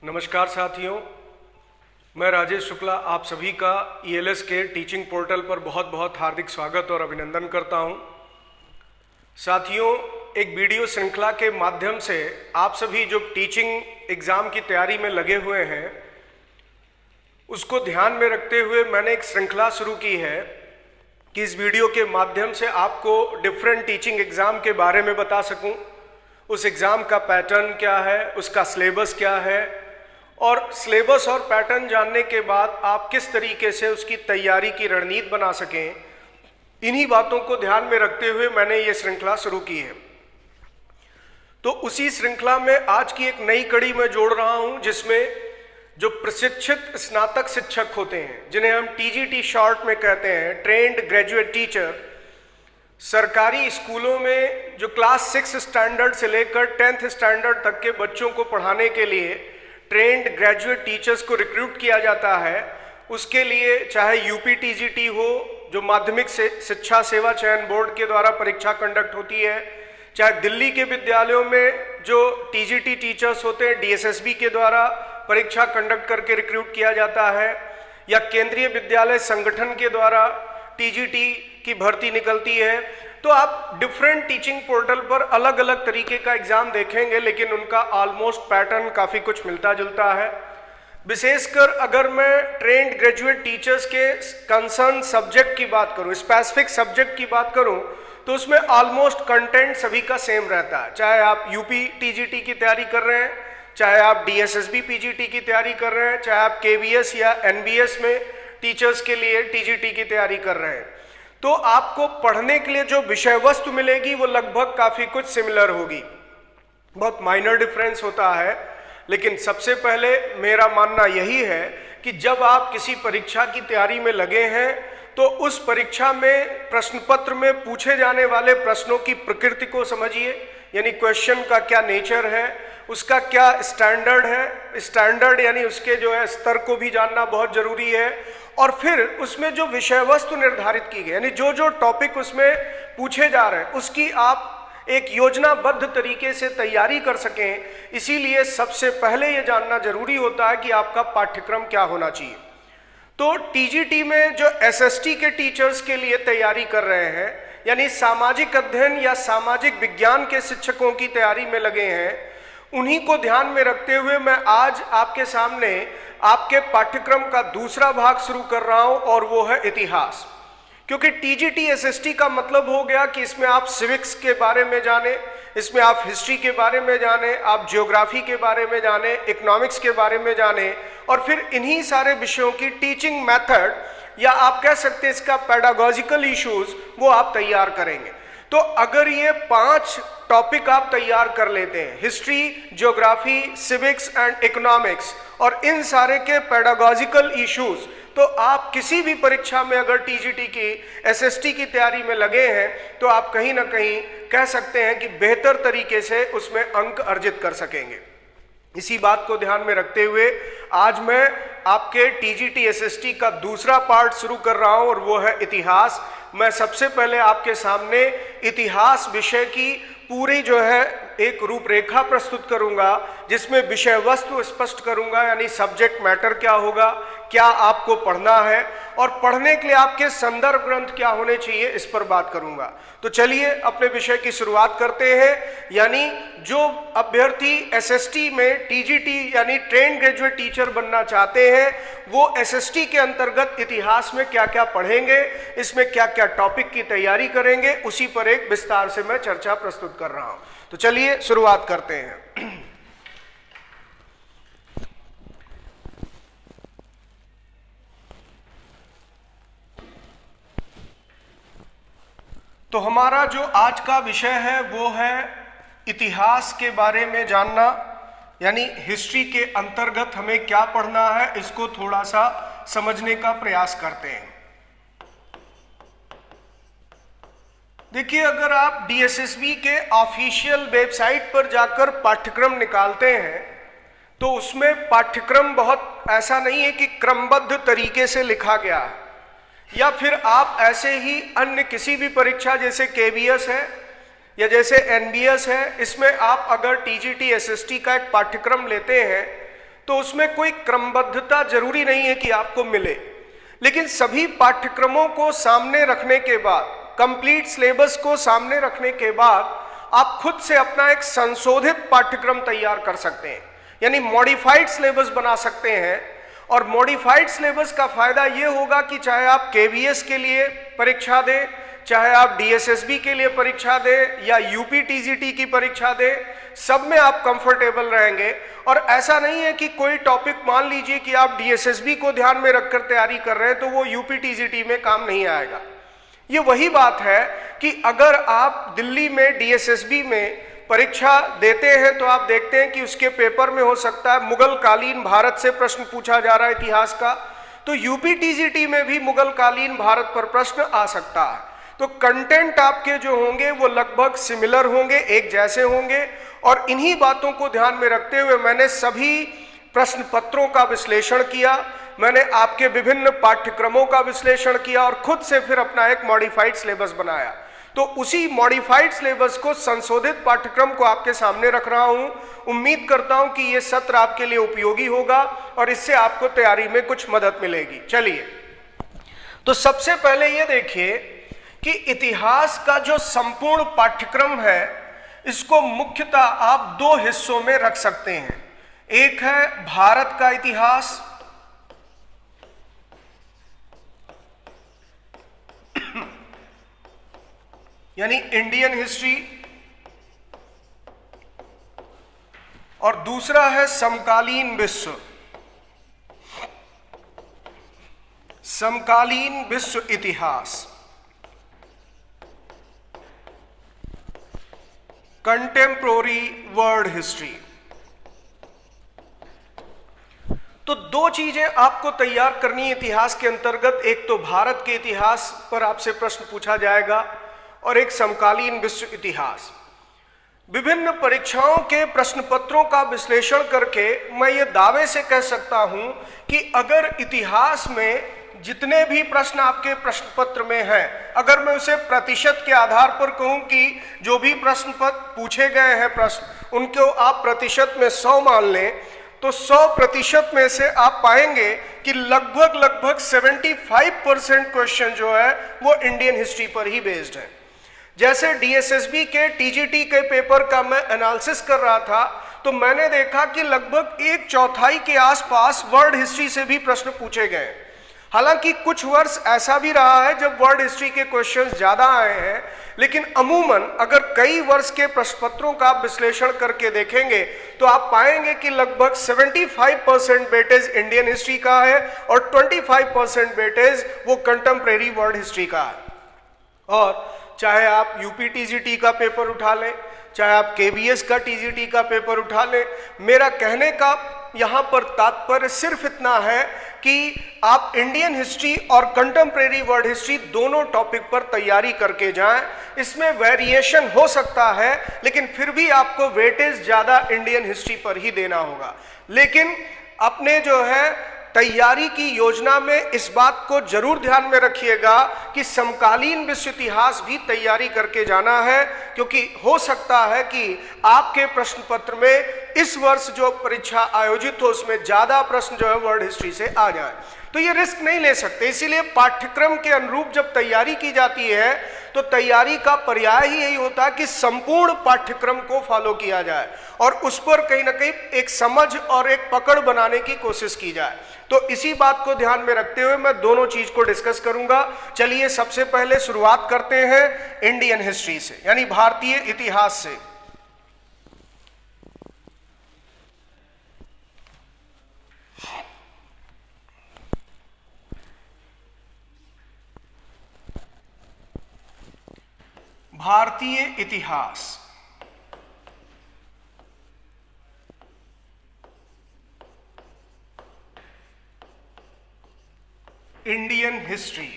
नमस्कार साथियों, मैं राजेश शुक्ला आप सभी का ईएलएस के टीचिंग पोर्टल पर बहुत बहुत हार्दिक स्वागत और अभिनंदन करता हूं। साथियों, एक वीडियो श्रृंखला के माध्यम से आप सभी जो टीचिंग एग्ज़ाम की तैयारी में लगे हुए हैं उसको ध्यान में रखते हुए मैंने एक श्रृंखला शुरू की है कि इस वीडियो के माध्यम से आपको डिफरेंट टीचिंग एग्ज़ाम के बारे में बता सकूं, उस एग्ज़ाम का पैटर्न क्या है, उसका सिलेबस क्या है, और सिलेबस और पैटर्न जानने के बाद आप किस तरीके से उसकी तैयारी की रणनीति बना सकें। इन्हीं बातों को ध्यान में रखते हुए मैंने ये श्रृंखला शुरू की है। तो उसी श्रृंखला में आज की एक नई कड़ी मैं जोड़ रहा हूं, जिसमें जो प्रशिक्षित स्नातक शिक्षक होते हैं, जिन्हें हम टीजीटी शॉर्ट में कहते हैं, ट्रेंड ग्रेजुएट टीचर, सरकारी स्कूलों में जो क्लास 6 स्टैंडर्ड से लेकर 10th स्टैंडर्ड तक के बच्चों को पढ़ाने के लिए ट्रेंड ग्रेजुएट टीचर्स को रिक्रूट किया जाता है। उसके लिए चाहे यूपी टीजीटी हो, जो माध्यमिक शिक्षा सेवा चयन बोर्ड के द्वारा परीक्षा कंडक्ट होती है, चाहे दिल्ली के विद्यालयों में जो टीजीटी टीचर्स होते हैं डीएसएसबी के द्वारा परीक्षा कंडक्ट करके रिक्रूट किया जाता है, या केंद्रीय विद्यालय संगठन के द्वारा टीजीटी की भर्ती निकलती है। तो आप डिफरेंट टीचिंग पोर्टल पर अलग अलग तरीके का एग्जाम देखेंगे, लेकिन उनका ऑलमोस्ट पैटर्न काफ़ी कुछ मिलता जुलता है। विशेषकर अगर मैं ट्रेंड ग्रेजुएट टीचर्स के कंसर्न सब्जेक्ट की बात करूं, स्पेसिफिक सब्जेक्ट की बात करूं, तो उसमें ऑलमोस्ट कंटेंट सभी का सेम रहता है। चाहे आप यूपी टीजीटी की तैयारी कर रहे हैं, चाहे आप डीएसएसबी पीजीटी की तैयारी कर रहे हैं, चाहे आप केवीएस या एनबीएस में टीचर्स के लिए टीजीटी की तैयारी कर रहे हैं, तो आपको पढ़ने के लिए जो विषय वस्तु मिलेगी वो लगभग काफ़ी कुछ सिमिलर होगी। बहुत माइनर डिफरेंस होता है, लेकिन सबसे पहले मेरा मानना यही है कि जब आप किसी परीक्षा की तैयारी में लगे हैं तो उस परीक्षा में प्रश्न पत्र में पूछे जाने वाले प्रश्नों की प्रकृति को समझिए, यानी क्वेश्चन का क्या नेचर है, उसका क्या स्टैंडर्ड है, स्टैंडर्ड यानी उसके जो है स्तर को भी जानना बहुत जरूरी है। और फिर उसमें जो विषय वस्तु निर्धारित की गई, यानी जो जो टॉपिक उसमें पूछे जा रहे हैं, उसकी आप एक योजनाबद्ध तरीके से तैयारी कर सकें। इसीलिए सबसे पहले ये जानना जरूरी होता है कि आपका पाठ्यक्रम क्या होना चाहिए। तो टीजीटी में जो एसएसटी के टीचर्स के लिए तैयारी कर रहे हैं, यानी सामाजिक अध्ययन या सामाजिक विज्ञान के शिक्षकों की तैयारी में लगे हैं, उन्हीं को ध्यान में रखते हुए मैं आज आपके सामने आपके पाठ्यक्रम का दूसरा भाग शुरू कर रहा हूं, और वो है इतिहास। क्योंकि टीजीटी एसएसटी का मतलब हो गया कि इसमें आप सिविक्स के बारे में जाने, इसमें आप हिस्ट्री के बारे में जाने, आप ज्योग्राफी के बारे में जाने, इकोनॉमिक्स के बारे में जाने, और फिर इन्हीं सारे विषयों की टीचिंग मेथड या आप कह सकते हैं इसका पेडागॉजिकल इश्यूज वो आप तैयार करेंगे। तो अगर ये 5 टॉपिक आप तैयार कर लेते हैं, history, geography, civics and economics, और इन सारे के पेडागॉजिकल इश्यूज, तो आप किसी भी परीक्षा में अगर टीजीटी की एसएसटी की तैयारी में लगे हैं तो आप कहीं ना कहीं कह सकते हैं कि बेहतर तरीके से उसमें अंक अर्जित कर सकेंगे। इसी बात को ध्यान में रखते हुए आज मैं आपके टीजीटी एसएसटी का दूसरा पार्ट शुरू कर रहा हूं, और वो है इतिहास। मैं सबसे पहले आपके सामने इतिहास विषय की पूरी जो है एक रूपरेखा प्रस्तुत करूंगा, जिसमें विषय वस्तु स्पष्ट करूंगा, यानी सब्जेक्ट मैटर क्या होगा, क्या आपको पढ़ना है, और पढ़ने के लिए आपके संदर्भ ग्रंथ क्या होने चाहिए, इस पर बात करूंगा। तो चलिए अपने विषय की शुरुआत करते हैं। यानी जो अभ्यर्थी एसएसटी में टीजीटी यानी ट्रेंड ग्रेजुएट टीचर बनना चाहते हैं, वो एसएसटी के अंतर्गत इतिहास में क्या क्या पढ़ेंगे, इसमें क्या क्या टॉपिक की तैयारी करेंगे, उसी पर एक विस्तार से मैं चर्चा प्रस्तुत कर रहा हूं। तो चलिए शुरुआत करते हैं। तो हमारा जो आज का विषय है वो है इतिहास के बारे में जानना, यानी हिस्ट्री के अंतर्गत हमें क्या पढ़ना है, इसको थोड़ा सा समझने का प्रयास करते हैं। देखिए, अगर आप डीएसएसबी के ऑफिशियल वेबसाइट पर जाकर पाठ्यक्रम निकालते हैं तो उसमें पाठ्यक्रम बहुत ऐसा नहीं है कि क्रमबद्ध तरीके से लिखा गया है, या फिर आप ऐसे ही अन्य किसी भी परीक्षा जैसे केवीएस है या जैसे एनबीएस है, इसमें आप अगर टीजीटी एसएसटी का एक पाठ्यक्रम लेते हैं तो उसमें कोई क्रमबद्धता जरूरी नहीं है कि आपको मिले, लेकिन सभी पाठ्यक्रमों को सामने रखने के बाद, कंप्लीट सिलेबस को सामने रखने के बाद आप खुद से अपना एक संशोधित पाठ्यक्रम तैयार कर सकते हैं, यानी मॉडिफाइड सिलेबस बना सकते हैं। और मॉडिफाइड सिलेबस का फायदा ये होगा कि चाहे आप केवीएस के लिए परीक्षा दें, चाहे आप डीएसएसबी के लिए परीक्षा दें या यूपी टीजीटी की परीक्षा दें, सब में आप कंफर्टेबल रहेंगे। और ऐसा नहीं है कि कोई टॉपिक मान लीजिए कि आप डीएसएसबी को ध्यान में रखकर तैयारी कर रहे हैं तो वो यूपी टीजीटी में काम नहीं आएगा। ये वही बात है कि अगर आप दिल्ली में डीएसएसबी में परीक्षा देते हैं तो आप देखते हैं कि उसके पेपर में हो सकता है मुगल कालीन भारत से प्रश्न पूछा जा रहा है इतिहास का, तो यूपी टीजीटी में भी मुगल कालीन भारत पर प्रश्न आ सकता है। तो कंटेंट आपके जो होंगे वो लगभग सिमिलर होंगे, एक जैसे होंगे। और इन्हीं बातों को ध्यान में रखते हुए मैंने सभी प्रश्न पत्रों का विश्लेषण किया, मैंने आपके विभिन्न पाठ्यक्रमों का विश्लेषण किया और खुद से फिर अपना एक मॉडिफाइड सिलेबस बनाया। तो उसी मॉडिफाइड सिलेबस को, संशोधित पाठ्यक्रम को आपके सामने रख रहा हूं। उम्मीद करता हूं कि यह सत्र आपके लिए उपयोगी होगा और इससे आपको तैयारी में कुछ मदद मिलेगी। चलिए, तो सबसे पहले ये देखिए कि इतिहास का जो संपूर्ण पाठ्यक्रम है इसको मुख्यतः आप दो हिस्सों में रख सकते हैं। एक है भारत का इतिहास, यानी इंडियन हिस्ट्री, और दूसरा है समकालीन विश्व, समकालीन विश्व इतिहास, कंटेम्पोररी वर्ल्ड हिस्ट्री। तो दो चीजें आपको तैयार करनी है इतिहास के अंतर्गत। एक तो भारत के इतिहास पर आपसे प्रश्न पूछा जाएगा और एक समकालीन विश्व इतिहास। विभिन्न परीक्षाओं के प्रश्न पत्रों का विश्लेषण करके मैं ये दावे से कह सकता हूं कि अगर इतिहास में जितने भी प्रश्न आपके प्रश्न पत्र में हैं, अगर मैं उसे प्रतिशत के आधार पर कहूं कि जो भी प्रश्न पत्र पूछे गए हैं प्रश्न, उनको आप प्रतिशत में 100 मान लें, तो 100% में से आप पाएंगे कि लगभग 75% क्वेश्चन जो है वो इंडियन हिस्ट्री पर ही बेस्ड है। जैसे डीएसएसबी के टीजीटी के पेपर का मैं एनालिसिस कर रहा था तो मैंने देखा कि लगभग 1/4 के आसपास वर्ल्ड हिस्ट्री से भी प्रश्न पूछे गए। हालांकि कुछ वर्ष ऐसा भी रहा है जब वर्ल्ड हिस्ट्री के क्वेश्चंस ज्यादा आए हैं, लेकिन अमूमन अगर कई वर्ष के प्रश्न पत्रों का आप विश्लेषण करके देखेंगे तो आप पाएंगे कि लगभग 75% वेटेज इंडियन हिस्ट्री का है और 25% वेटेज वो कंटेम्परेरी वर्ल्ड हिस्ट्री का है। और चाहे आप यूपी टीजीटी का पेपर उठा लें, चाहे आप केबीएस का टीजीटी का पेपर उठा लें, मेरा कहने का यहाँ पर तात्पर्य सिर्फ इतना है कि आप इंडियन हिस्ट्री और कंटेम्परेरी वर्ल्ड हिस्ट्री दोनों टॉपिक पर तैयारी करके जाएं। इसमें वेरिएशन हो सकता है, लेकिन फिर भी आपको वेटेज ज़्यादा इंडियन हिस्ट्री पर ही देना होगा। लेकिन अपने जो है तैयारी की योजना में इस बात को जरूर ध्यान में रखिएगा कि समकालीन विश्व इतिहास भी तैयारी करके जाना है, क्योंकि हो सकता है कि आपके प्रश्न पत्र में इस वर्ष जो परीक्षा आयोजित हो उसमें ज्यादा प्रश्न जो है वर्ल्ड हिस्ट्री से आ जाए। तो ये रिस्क नहीं ले सकते। इसीलिए पाठ्यक्रम के अनुरूप जब तैयारी की जाती है तो तैयारी का पर्याय ही यही होता है कि संपूर्ण पाठ्यक्रम को फॉलो किया जाए और उस पर कहीं ना कहीं एक समझ और एक पकड़ बनाने की कोशिश की जाए। तो इसी बात को ध्यान में रखते हुए मैं दोनों चीज को डिस्कस करूंगा। चलिए सबसे पहले शुरुआत करते हैं इंडियन हिस्ट्री से, यानी भारतीय इतिहास से। भारतीय इतिहास इंडियन हिस्ट्री।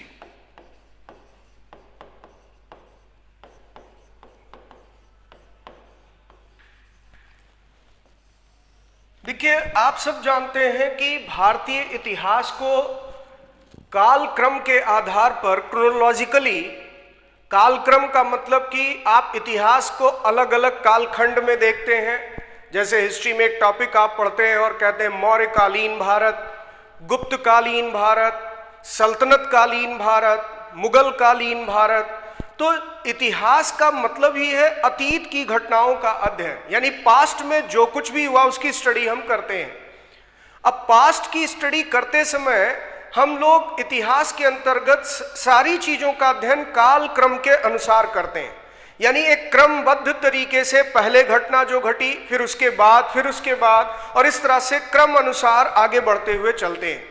देखिए, आप सब जानते हैं कि भारतीय इतिहास को कालक्रम के आधार पर क्रोनोलॉजिकली, कालक्रम का मतलब कि आप इतिहास को अलग अलग कालखंड में देखते हैं, जैसे हिस्ट्री में एक टॉपिक आप पढ़ते हैं और कहते हैं मौर्यकालीन भारत, गुप्तकालीन भारत, सल्तनत कालीन भारत, मुगल कालीन भारत। तो इतिहास का मतलब ही है अतीत की घटनाओं का अध्ययन, यानी पास्ट में जो कुछ भी हुआ उसकी स्टडी हम करते हैं। अब पास्ट की स्टडी करते समय हम लोग इतिहास के अंतर्गत सारी चीजों का अध्ययन काल क्रम के अनुसार करते हैं, यानी एक क्रमबद्ध तरीके से पहले घटना जो घटी, फिर उसके बाद, और इस तरह से क्रम अनुसार आगे बढ़ते हुए चलते हैं।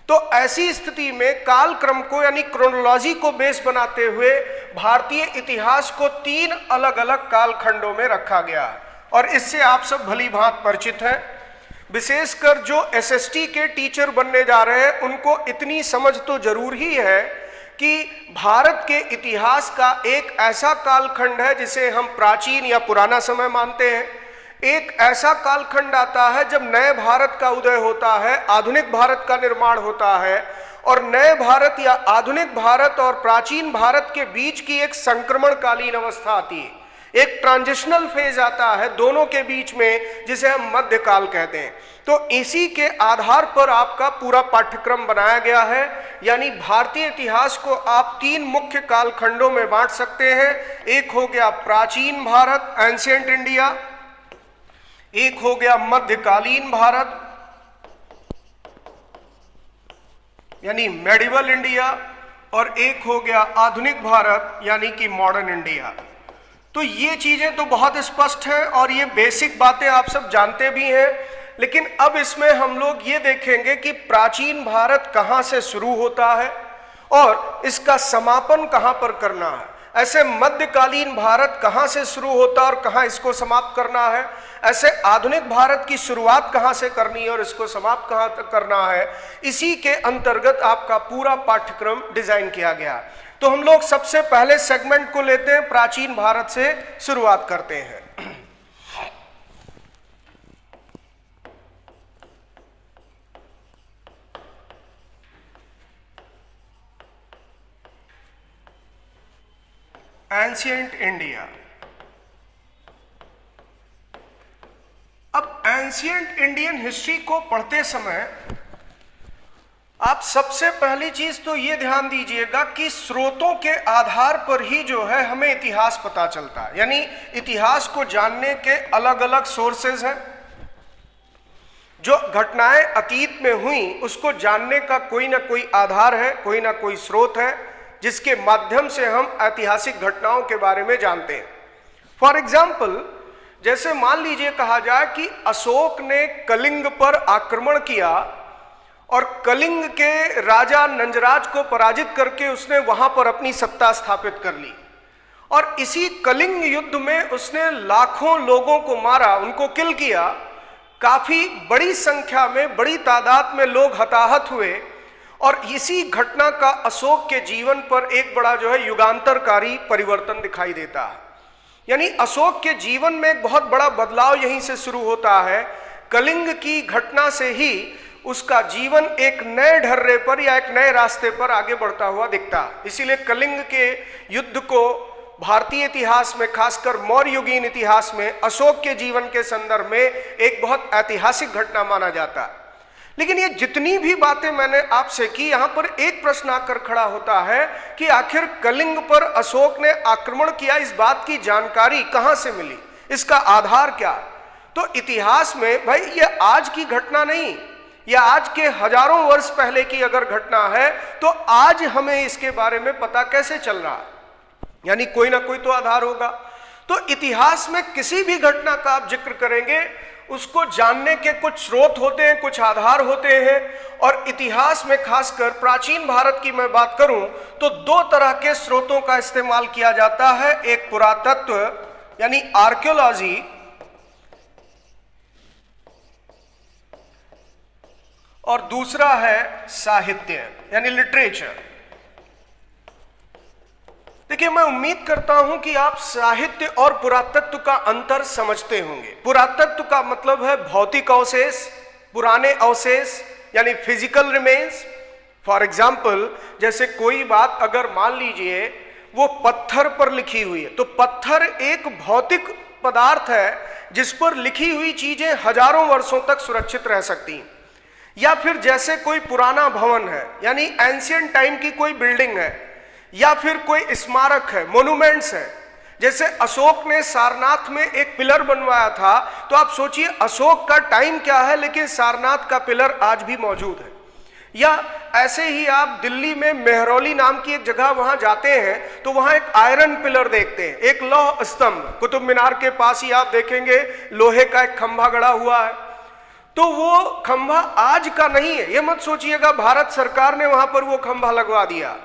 तो ऐसी स्थिति में काल क्रम को यानी क्रोनोलॉजी को बेस बनाते हुए भारतीय इतिहास को 3 अलग अलग कालखंडों में रखा गया है, और इससे आप सब भली भांति परिचित हैं। विशेषकर जो एसएसटी के टीचर बनने जा रहे हैं उनको इतनी समझ तो जरूर ही है कि भारत के इतिहास का एक ऐसा कालखंड है जिसे हम प्राचीन या पुराना समय मानते हैं। एक ऐसा कालखंड आता है जब नए भारत का उदय होता है, आधुनिक भारत का निर्माण होता है, और नए भारत या आधुनिक भारत और प्राचीन भारत के बीच की एक संक्रमणकालीन अवस्था आती है, एक ट्रांजिशनल फेज आता है दोनों के बीच में, जिसे हम मध्यकाल कहते हैं। तो इसी के आधार पर आपका पूरा पाठ्यक्रम बनाया गया है, यानी भारतीय इतिहास को आप 3 मुख्य कालखंडों में बांट सकते हैं। एक हो गया प्राचीन भारत, एंशिएंट इंडिया, एक हो गया मध्यकालीन भारत यानी मेडिवल इंडिया, और एक हो गया आधुनिक भारत यानी कि मॉडर्न इंडिया। तो ये चीजें तो बहुत स्पष्ट हैं और ये बेसिक बातें आप सब जानते भी हैं, लेकिन अब इसमें हम लोग ये देखेंगे कि प्राचीन भारत कहाँ से शुरू होता है और इसका समापन कहाँ पर करना है। ऐसे मध्यकालीन भारत कहाँ से शुरू होता है और कहाँ इसको समाप्त करना है। ऐसे आधुनिक भारत की शुरुआत कहाँ से करनी है और इसको समाप्त कहाँ तक करना है। इसी के अंतर्गत आपका पूरा पाठ्यक्रम डिजाइन किया गया। तो हम लोग सबसे पहले सेगमेंट को लेते हैं, प्राचीन भारत से शुरुआत करते हैं। Ancient India. अब एंशिएंट इंडियन हिस्ट्री को पढ़ते समय आप सबसे पहली चीज तो ये ध्यान दीजिएगा कि स्रोतों के आधार पर ही जो है हमें इतिहास पता चलता है, यानी इतिहास को जानने के अलग अलग सोर्सेज हैं। जो घटनाएं अतीत में हुई उसको जानने का कोई ना कोई आधार है, कोई ना कोई स्रोत है जिसके माध्यम से हम ऐतिहासिक घटनाओं के बारे में जानते हैं। फॉर एग्जाम्पल, जैसे मान लीजिए कहा जाए कि अशोक ने कलिंग पर आक्रमण किया और कलिंग के राजा नंजराज को पराजित करके उसने वहां पर अपनी सत्ता स्थापित कर ली, और इसी कलिंग युद्ध में उसने लाखों लोगों को मारा, उनको किल किया। काफी बड़ी संख्या में, बड़ी तादाद में लोग हताहत हुए, और इसी घटना का अशोक के जीवन पर एक बड़ा जो है युगांतरकारी परिवर्तन दिखाई देता है। यानी अशोक के जीवन में एक बहुत बड़ा बदलाव यहीं से शुरू होता है। कलिंग की घटना से ही उसका जीवन एक नए ढर्रे पर या एक नए रास्ते पर आगे बढ़ता हुआ दिखता है। इसीलिए कलिंग के युद्ध को भारतीय इतिहास में, खासकर मौर्य युगीन इतिहास में, अशोक के जीवन के संदर्भ में एक बहुत ऐतिहासिक घटना माना जाता है। लेकिन ये जितनी भी बातें मैंने आपसे की, यहां पर एक प्रश्न आकर खड़ा होता है कि आखिर कलिंग पर अशोक ने आक्रमण किया, इस बात की जानकारी कहां से मिली, इसका आधार क्या? तो इतिहास में भाई ये आज की घटना नहीं, या आज के हजारों वर्ष पहले की अगर घटना है तो आज हमें इसके बारे में पता कैसे चल रहा है, यानी कोई ना कोई तो आधार होगा। तो इतिहास में किसी भी घटना का आप जिक्र करेंगे, उसको जानने के कुछ स्रोत होते हैं, कुछ आधार होते हैं। और इतिहास में खासकर प्राचीन भारत की मैं बात करूं तो 2 तरह के स्रोतों का इस्तेमाल किया जाता है। एक पुरातत्व यानी आर्कियोलॉजी, और दूसरा है साहित्य यानी लिटरेचर। देखिए, मैं उम्मीद करता हूं कि आप साहित्य और पुरातत्व का अंतर समझते होंगे। पुरातत्व का मतलब है भौतिक अवशेष, पुराने अवशेष यानी फिजिकल रिमेन्स। फॉर एग्जाम्पल, जैसे कोई बात अगर मान लीजिए वो पत्थर पर लिखी हुई है, तो पत्थर एक भौतिक पदार्थ है जिस पर लिखी हुई चीजें हजारों वर्षों तक सुरक्षित रह सकती हैं। या फिर जैसे कोई पुराना भवन है, यानी एंशियंट टाइम की कोई बिल्डिंग है, या फिर कोई स्मारक है, मोन्यूमेंट्स है। जैसे अशोक ने सारनाथ में एक पिलर बनवाया था, तो आप सोचिए अशोक का टाइम क्या है, लेकिन सारनाथ का पिलर आज भी मौजूद है। या ऐसे ही आप दिल्ली में मेहरौली नाम की एक जगह वहां जाते हैं तो वहां एक आयरन पिलर देखते हैं, एक लौह स्तंभ। कुतुब मीनार के पास ही आप देखेंगे लोहे का एक खंभा गड़ा हुआ है। तो वो खंभा आज का नहीं है, ये मत सोचिएगा भारत सरकार ने वहां पर वो खंभा लगवा दिया।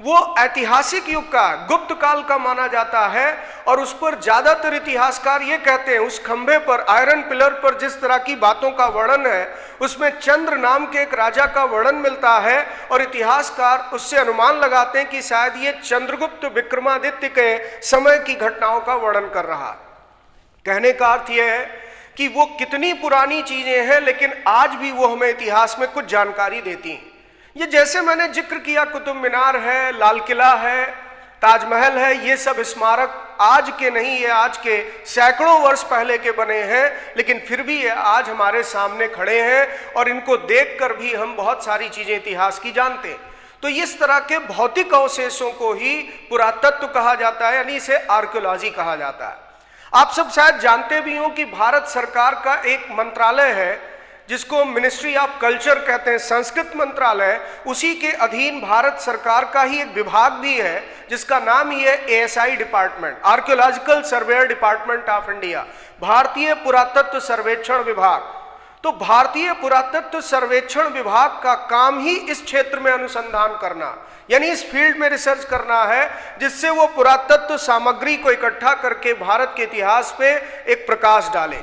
वो ऐतिहासिक युग का, गुप्त काल का माना जाता है। और उस पर ज्यादातर इतिहासकार ये कहते हैं, उस खंभे पर, आयरन पिलर पर जिस तरह की बातों का वर्णन है, उसमें चंद्र नाम के एक राजा का वर्णन मिलता है। और इतिहासकार उससे अनुमान लगाते हैं कि शायद ये चंद्रगुप्त विक्रमादित्य के समय की घटनाओं का वर्णन कर रहा है। कहने का अर्थ यह है कि वो कितनी पुरानी चीजें हैं, लेकिन आज भी वो हमें इतिहास में कुछ जानकारी देती हैं। ये जैसे मैंने जिक्र किया, कुतुब मीनार है, लाल किला है, ताजमहल है, ये सब स्मारक आज के नहीं है, आज के सैकड़ों वर्ष पहले के बने हैं, लेकिन फिर भी ये आज हमारे सामने खड़े हैं और इनको देखकर भी हम बहुत सारी चीजें इतिहास की जानते हैं। तो इस तरह के भौतिक अवशेषों को ही पुरातत्व कहा जाता है, यानी इसे आर्कियोलॉजी कहा जाता है। आप सब शायद जानते भी हो कि भारत सरकार का एक मंत्रालय है जिसको मिनिस्ट्री ऑफ कल्चर कहते हैं, संस्कृत मंत्रालय। उसी के अधीन भारत सरकार का ही एक विभाग भी है जिसका नाम ही है ASI department, archaeological surveyor department of India, भारतीय पुरातत्व सर्वेक्षण विभाग। तो भारतीय पुरातत्व सर्वेक्षण विभाग का काम ही इस क्षेत्र में अनुसंधान करना, यानी इस फील्ड में रिसर्च करना है, जिससे वो पुरातत्व सामग्री को इकट्ठा करके भारत के इतिहास पे एक प्रकाश डाले।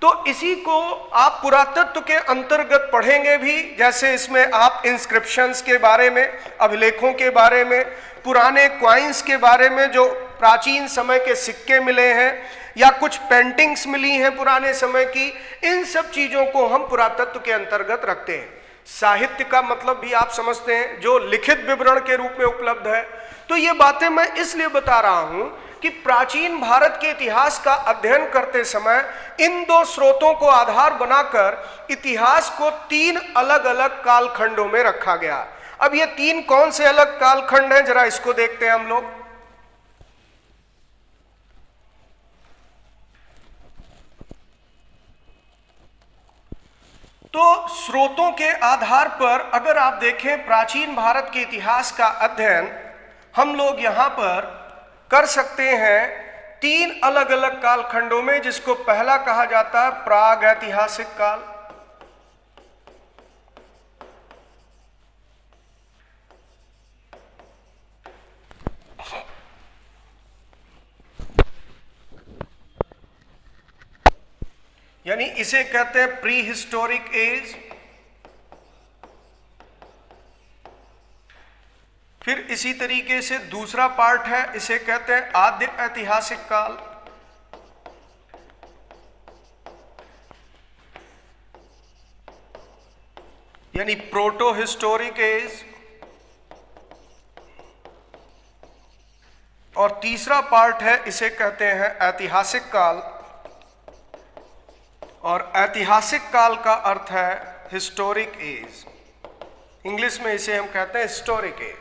तो इसी को आप पुरातत्व के अंतर्गत पढ़ेंगे भी, जैसे इसमें आप इंस्क्रिप्शंस के बारे में, अभिलेखों के बारे में, पुराने क्वाइंस के बारे में, जो प्राचीन समय के सिक्के मिले हैं या कुछ पेंटिंग्स मिली हैं पुराने समय की, इन सब चीजों को हम पुरातत्व के अंतर्गत रखते हैं। साहित्य का मतलब भी आप समझते हैं, जो लिखित विवरण के रूप में उपलब्ध है। तो ये बातें मैं इसलिए बता रहा हूं कि प्राचीन भारत के इतिहास का अध्ययन करते समय इन दो स्रोतों को आधार बनाकर इतिहास को 3 अलग अलग कालखंडों में रखा गया। अब ये 3 कौन से अलग कालखंड हैं, जरा इसको देखते हैं हम लोग। तो स्रोतों के आधार पर अगर आप देखें प्राचीन भारत के इतिहास का अध्ययन हम लोग यहां पर कर सकते हैं 3 अलग अलग कालखंडों में, जिसको पहला कहा जाता है प्राग ऐतिहासिक काल, यानी इसे कहते हैं प्री हिस्टोरिक एज। फिर इसी तरीके से दूसरा पार्ट है, इसे कहते हैं आद्य ऐतिहासिक काल। यानी प्रोटो हिस्टोरिक एज। और तीसरा पार्ट है, इसे कहते हैं ऐतिहासिक काल। और ऐतिहासिक काल का अर्थ है हिस्टोरिक एज, इंग्लिश में इसे हम कहते हैं हिस्टोरिक एज।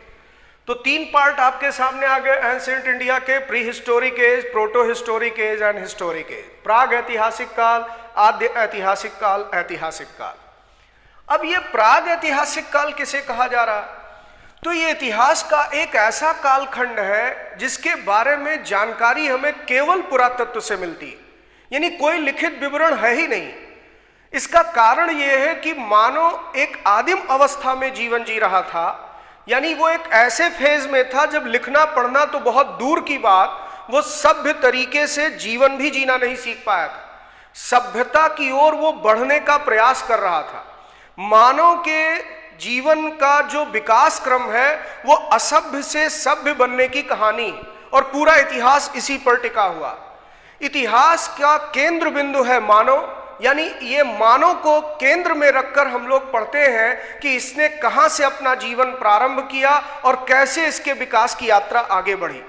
तो 3 पार्ट आपके सामने आ गए एंशिएंट इंडिया के, pre historic age, proto historic age and historic age. प्राग ऐतिहासिक काल, आद्य ऐतिहासिक काल, ऐतिहासिक काल। अब ये प्राग ऐतिहासिक काल किसे कहा जा रहा है? तो ये इतिहास का एक ऐसा कालखंड है जिसके बारे में जानकारी हमें केवल पुरातत्व से मिलती है, यानी कोई लिखित विवरण है ही नहीं। इसका कारण यह है कि मानव एक आदिम अवस्था में जीवन जी रहा था, यानी वो एक ऐसे फेज में था जब लिखना पढ़ना तो बहुत दूर की बात, वो सभ्य तरीके से जीवन भी जीना नहीं सीख पाया था। सभ्यता की ओर वो बढ़ने का प्रयास कर रहा था। मानव के जीवन का जो विकास क्रम है वो असभ्य से सभ्य बनने की कहानी, और पूरा इतिहास इसी पर टिका हुआ। इतिहास का केंद्र बिंदु है मानव, यानी ये मानव को केंद्र में रखकर हम लोग पढ़ते हैं कि इसने कहां से अपना जीवन प्रारंभ किया और कैसे इसके विकास की यात्रा आगे बढ़ी।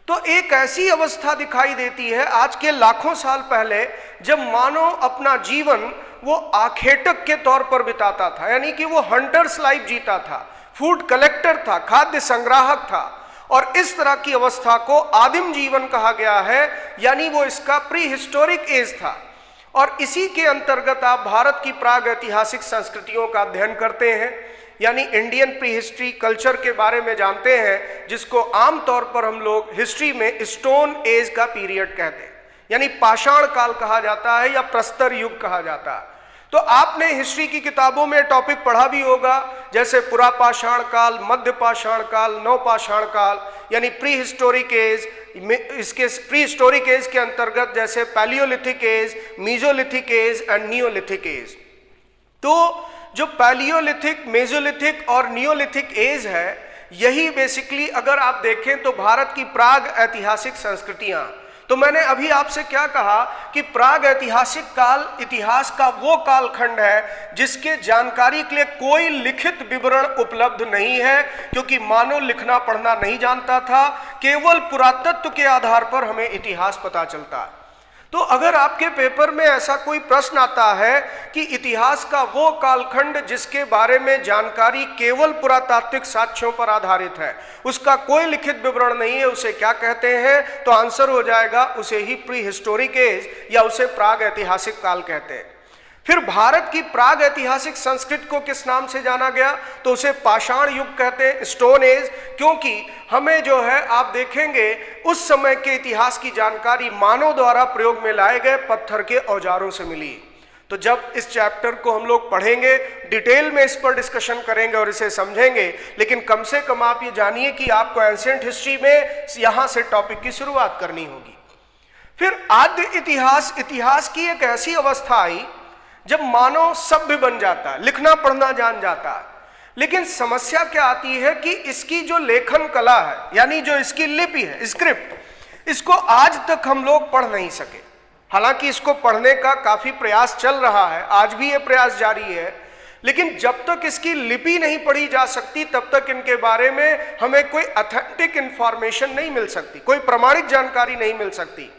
तो एक ऐसी अवस्था दिखाई देती है आज के लाखों साल पहले, जब मानव अपना जीवन वो आखेटक के तौर पर बिताता था, यानी कि वो हंटर्स लाइफ जीता था, फूड कलेक्टर था, खाद्य संग्राहक था, और इस तरह की अवस्था को आदिम जीवन कहा गया है, यानी वो इसका प्री हिस्टोरिक एज था। और इसी के अंतर्गत आप भारत की प्राग ऐतिहासिक संस्कृतियों का अध्ययन करते हैं, यानी इंडियन प्री हिस्ट्री कल्चर के बारे में जानते हैं, जिसको आमतौर पर हम लोग हिस्ट्री में स्टोन एज का पीरियड कहते हैं, यानी पाषाण काल कहा जाता है या प्रस्तर युग कहा जाता है। तो आपने हिस्ट्री की किताबों में टॉपिक पढ़ा भी होगा, जैसे पुरापाषाण काल, मध्य पाषाण काल, नवपाषाण काल, यानी प्री हिस्टोरिक एज। इसके प्री हिस्टोरिक एज के अंतर्गत जैसे paleolithic age, mesolithic age and neolithic age. तो जो पैलियोलिथिक, मेजोलिथिक और नियोलिथिक एज है, यही बेसिकली अगर आप देखें तो भारत की प्राग ऐतिहासिक संस्कृतियां। तो मैंने अभी आपसे क्या कहा कि प्राग ऐतिहासिक काल इतिहास का वो कालखंड है जिसके जानकारी के लिए कोई लिखित विवरण उपलब्ध नहीं है, क्योंकि मानव लिखना पढ़ना नहीं जानता था, केवल पुरातत्व के आधार पर हमें इतिहास पता चलता है। तो अगर आपके पेपर में ऐसा कोई प्रश्न आता है कि इतिहास का वो कालखंड जिसके बारे में जानकारी केवल पुरातात्विक साक्ष्यों पर आधारित है, उसका कोई लिखित विवरण नहीं है, उसे क्या कहते हैं? तो आंसर हो जाएगा, उसे ही प्री हिस्टोरिक एज या उसे प्राग ऐतिहासिक काल कहते हैं। फिर भारत की प्राग ऐतिहासिक संस्कृति को किस नाम से जाना गया? तो उसे पाषाण युग कहते हैं, स्टोन एज, क्योंकि हमें जो है आप देखेंगे उस समय के इतिहास की जानकारी मानव द्वारा प्रयोग में लाए गए पत्थर के औजारों से मिली। तो जब इस चैप्टर को हम लोग पढ़ेंगे, डिटेल में इस पर डिस्कशन करेंगे और इसे समझेंगे, लेकिन कम से कम आप ये जानिए कि आपको एंशिएंट हिस्ट्री में यहां से टॉपिक की शुरुआत करनी होगी। फिर आद्य इतिहास, इतिहास की एक ऐसी अवस्था आई जब मानव सभ्य बन जाता है, लिखना पढ़ना जान जाता है, लेकिन समस्या क्या आती है कि इसकी जो लेखन कला है, यानी जो इसकी लिपि है, स्क्रिप्ट, इसको आज तक हम लोग पढ़ नहीं सके। हालांकि इसको पढ़ने का काफी प्रयास चल रहा है, आज भी ये प्रयास जारी है, लेकिन जब तक इसकी लिपि नहीं पढ़ी जा सकती तब तक इनके बारे में हमें कोई ऑथेंटिक इंफॉर्मेशन नहीं मिल सकती, कोई प्रमाणिक जानकारी नहीं मिल सकती।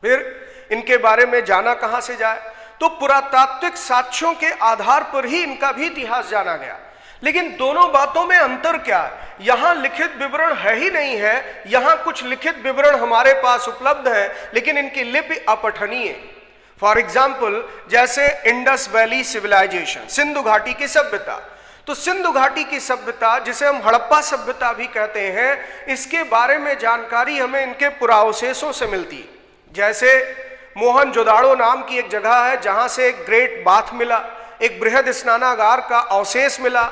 फिर इनके बारे में जाना कहां से जाए? तो पुरातात्विक साक्ष्यों के आधार पर ही इनका भी इतिहास जाना गया। लेकिन दोनों बातों में अंतर क्या है? यहां लिखित विवरण है ही नहीं है, यहां कुछ लिखित विवरण हमारे पास उपलब्ध है, लेकिन इनकी लिपि अपठनीय। फॉर एग्जाम्पल, जैसे इंडस वैली सिविलाइजेशन, सिंधु घाटी की सभ्यता। तो सिंधु घाटी की सभ्यता, जिसे हम हड़प्पा सभ्यता भी कहते हैं, इसके बारे में जानकारी हमें इनके पुरावशेषों से मिलती। जैसे मोहनजोदाड़ो नाम की एक जगह है जहां से एक ग्रेट बाथ मिला, एक बृहद स्नानागार का अवशेष मिला।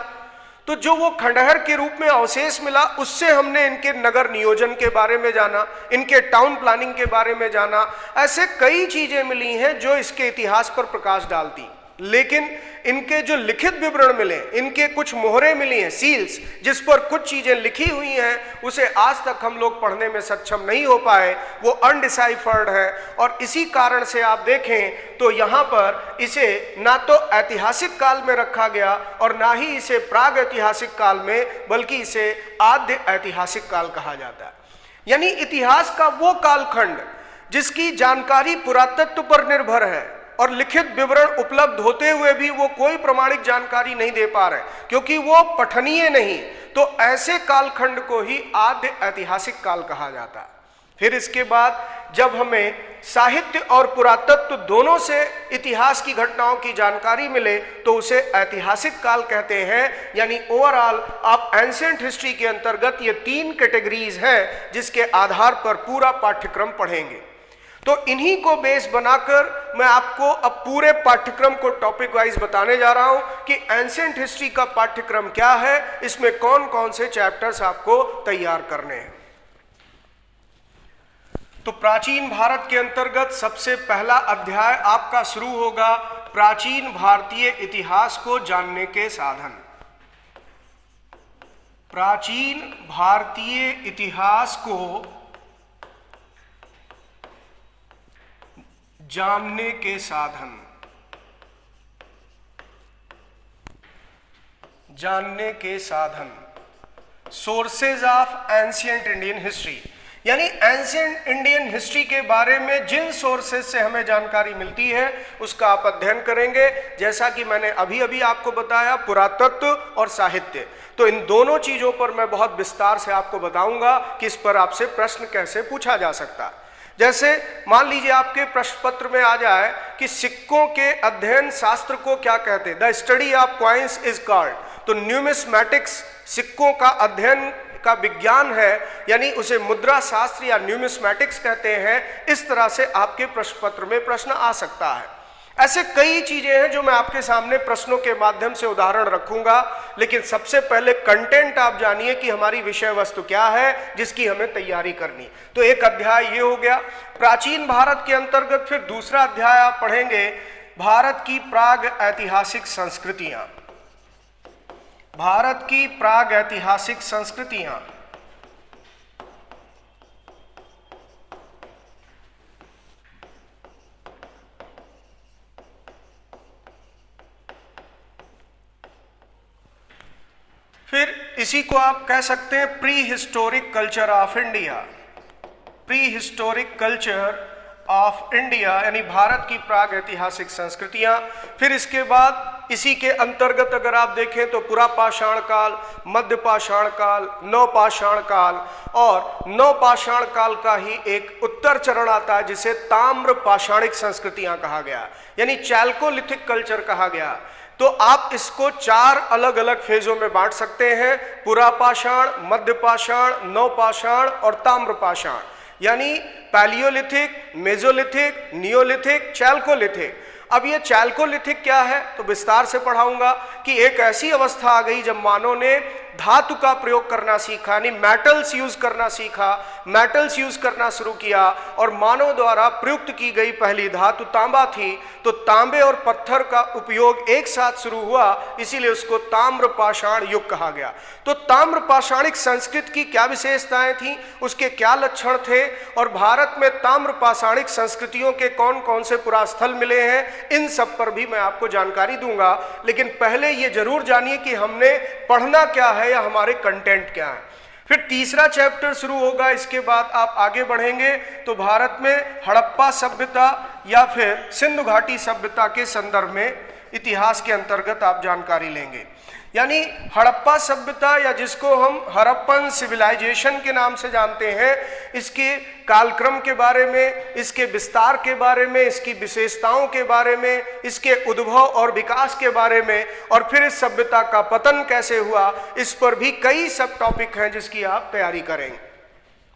तो जो वो खंडहर के रूप में अवशेष मिला, उससे हमने इनके नगर नियोजन के बारे में जाना, इनके टाउन प्लानिंग के बारे में जाना। ऐसे कई चीजें मिली हैं जो इसके इतिहास पर प्रकाश डालती। लेकिन इनके जो लिखित विवरण मिले, इनके कुछ मोहरें मिली हैं, सील्स, जिस पर कुछ चीजें लिखी हुई हैं, उसे आज तक हम लोग पढ़ने में सक्षम नहीं हो पाए, वो अनडिसाइफर्ड है। और इसी कारण से आप देखें तो यहाँ पर इसे ना तो ऐतिहासिक काल में रखा गया और ना ही इसे प्राग ऐतिहासिक काल में, बल्कि इसे आद्य ऐतिहासिक काल कहा जाता है। यानी इतिहास का वो कालखंड जिसकी जानकारी पुरातत्व पर निर्भर है और लिखित विवरण उपलब्ध होते हुए भी वो कोई प्रमाणिक जानकारी नहीं दे पा रहे, क्योंकि वो पठनीय नहीं। तो ऐसे कालखंड को ही आद्य ऐतिहासिक काल कहा जाता है। फिर इसके बाद जब हमें साहित्य और पुरातत्व दोनों से इतिहास की घटनाओं की जानकारी मिले तो उसे ऐतिहासिक काल कहते हैं। यानी ओवरऑल आप एंशिएंट हिस्ट्री के अंतर्गत ये 3 कैटेगरीज हैं जिसके आधार पर पूरा पाठ्यक्रम पढ़ेंगे। तो इन्हीं को बेस बनाकर मैं आपको अब पूरे पाठ्यक्रम को टॉपिक वाइज बताने जा रहा हूं कि एंशिएंट हिस्ट्री का पाठ्यक्रम क्या है, इसमें कौन कौन से चैप्टर्स आपको तैयार करने हैं। तो प्राचीन भारत के अंतर्गत सबसे पहला अध्याय आपका शुरू होगा प्राचीन भारतीय इतिहास को जानने के साधन। प्राचीन भारतीय इतिहास को जानने के साधन, जानने के साधन, sources of ancient Indian history. यानी एंशिएंट इंडियन हिस्ट्री के बारे में जिन सोर्सेज से हमें जानकारी मिलती है उसका आप अध्ययन करेंगे। जैसा कि मैंने अभी अभी आपको बताया, पुरातत्व और साहित्य, तो इन दोनों चीजों पर मैं बहुत विस्तार से आपको बताऊंगा कि इस पर आपसे प्रश्न कैसे पूछा जा सकता है। जैसे मान लीजिए आपके प्रश्न पत्र में आ जाए कि सिक्कों के अध्ययन शास्त्र को क्या कहते हैं, the study of coins is called, तो न्यूमिस्मैटिक्स सिक्कों का अध्ययन का विज्ञान है, यानी उसे मुद्रा शास्त्र या न्यूमिस्मैटिक्स कहते हैं। इस तरह से आपके प्रश्न पत्र में प्रश्न आ सकता है। ऐसे कई चीजें हैं जो मैं आपके सामने प्रश्नों के माध्यम से उदाहरण रखूंगा, लेकिन सबसे पहले कंटेंट आप जानिए कि हमारी विषय वस्तु क्या है जिसकी हमें तैयारी करनी। तो एक अध्याय ये हो गया प्राचीन भारत के अंतर्गत। फिर दूसरा अध्याय आप पढ़ेंगे भारत की प्राग ऐतिहासिक संस्कृतियां, भारत की प्राग ऐतिहासिक संस्कृतियां। फिर इसी को आप कह सकते हैं pre historic culture of India, pre historic culture of India, यानी भारत की प्राग ऐतिहासिक संस्कृतियां। फिर इसके बाद इसी के अंतर्गत अगर आप देखें तो पुरापाषाण काल, मध्य पाषाण काल, नवपाषाण काल, और नवपाषाण काल का ही एक उत्तर चरण आता है जिसे ताम्र पाषाणिक संस्कृतियां कहा गया, यानी चैल्कोलिथिक कल्चर कहा गया। तो आप इसको 4 अलग अलग फेजों में बांट सकते हैं, पुरापाषाण, मध्य पाषाण, नवपाषाण और ताम्रपाषाण, यानी पैलियोलिथिक, मेजोलिथिक, नियोलिथिक, चैल्कोलिथिक। अब ये चैल्कोलिथिक क्या है तो विस्तार से पढ़ाऊंगा कि एक ऐसी अवस्था आ गई जब मानव ने धातु का प्रयोग करना सीखा, यानी मेटल्स यूज करना सीखा, मेटल्स यूज करना शुरू किया, और मानव द्वारा प्रयुक्त की गई पहली धातु तांबा थी। तो तांबे और पत्थर का उपयोग एक साथ शुरू हुआ, इसीलिए उसको ताम्रपाषाण युग कहा गया। तो ताम्रपाषाणिक संस्कृति की क्या विशेषताएं थी, उसके क्या लक्षण थे, और भारत में ताम्रपाषाणिक संस्कृतियों के कौन कौन से पुरास्थल मिले हैं, इन सब पर भी मैं आपको जानकारी दूंगा। लेकिन पहले ये जरूर जानिए कि हमने पढ़ना क्या है या हमारे कंटेंट क्या है। फिर तीसरा चैप्टर शुरू होगा, इसके बाद आप आगे बढ़ेंगे तो भारत में हड़प्पा सभ्यता या फिर सिंधु घाटी सभ्यता के संदर्भ में इतिहास के अंतर्गत आप जानकारी लेंगे। यानी हड़प्पा सभ्यता या जिसको हम हड़प्पन सिविलाइजेशन के नाम से जानते हैं, इसके कालक्रम के बारे में, इसके विस्तार के बारे में, इसकी विशेषताओं के बारे में, इसके उद्भव और विकास के बारे में, और फिर इस सभ्यता का पतन कैसे हुआ, इस पर भी कई सब टॉपिक हैं जिसकी आप तैयारी करेंगे।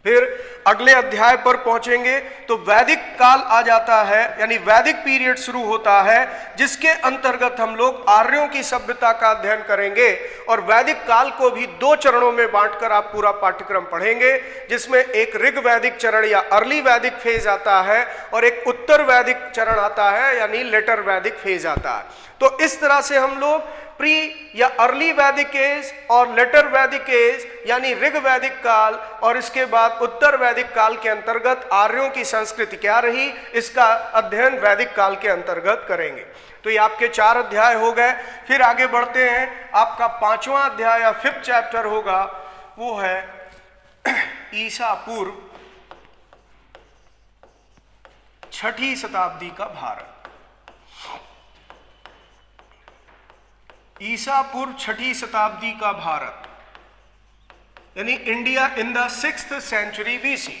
फिर अगले अध्याय पर पहुंचेंगे तो वैदिक काल आ जाता है, यानी वैदिक पीरियड शुरू होता है, जिसके अंतर्गत हम लोग आर्यों की सभ्यता का अध्ययन करेंगे। और वैदिक काल को भी 2 चरणों में बांटकर आप पूरा पाठ्यक्रम पढ़ेंगे, जिसमें एक ऋग वैदिक चरण या अर्ली वैदिक फेज आता है और एक उत्तर वैदिक चरण आता है, यानी लेटर वैदिक फेज आता है। तो इस तरह से हम लोग प्री या अर्ली वैदिक एज और लेटर वैदिक एज, यानी ऋग वैदिक काल और इसके बाद उत्तर वैदिक काल के अंतर्गत आर्यों की संस्कृति क्या रही, इसका अध्ययन वैदिक काल के अंतर्गत करेंगे। तो ये आपके 4 अध्याय हो गए। फिर आगे बढ़ते हैं, आपका 5वां अध्याय या 5th चैप्टर होगा, वो है ईसा पूर्व 6ठी शताब्दी का भारत। ईसा पूर्व 6ठी शताब्दी का भारत, यानी India in the 6th century BC।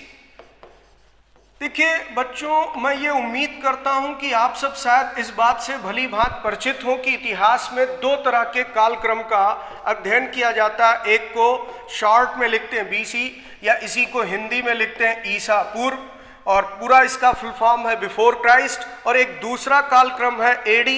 देखिए बच्चों, मैं ये उम्मीद करता हूं कि आप सब शायद इस बात से भली भांति परिचित हो कि इतिहास में 2 तरह के कालक्रम का अध्ययन किया जाता है। एक को शॉर्ट में लिखते हैं BC, या इसी को हिंदी में लिखते हैं ईसा पूर्व, और पूरा इसका फुल फॉर्म है बिफोर क्राइस्ट। और एक दूसरा कालक्रम है AD,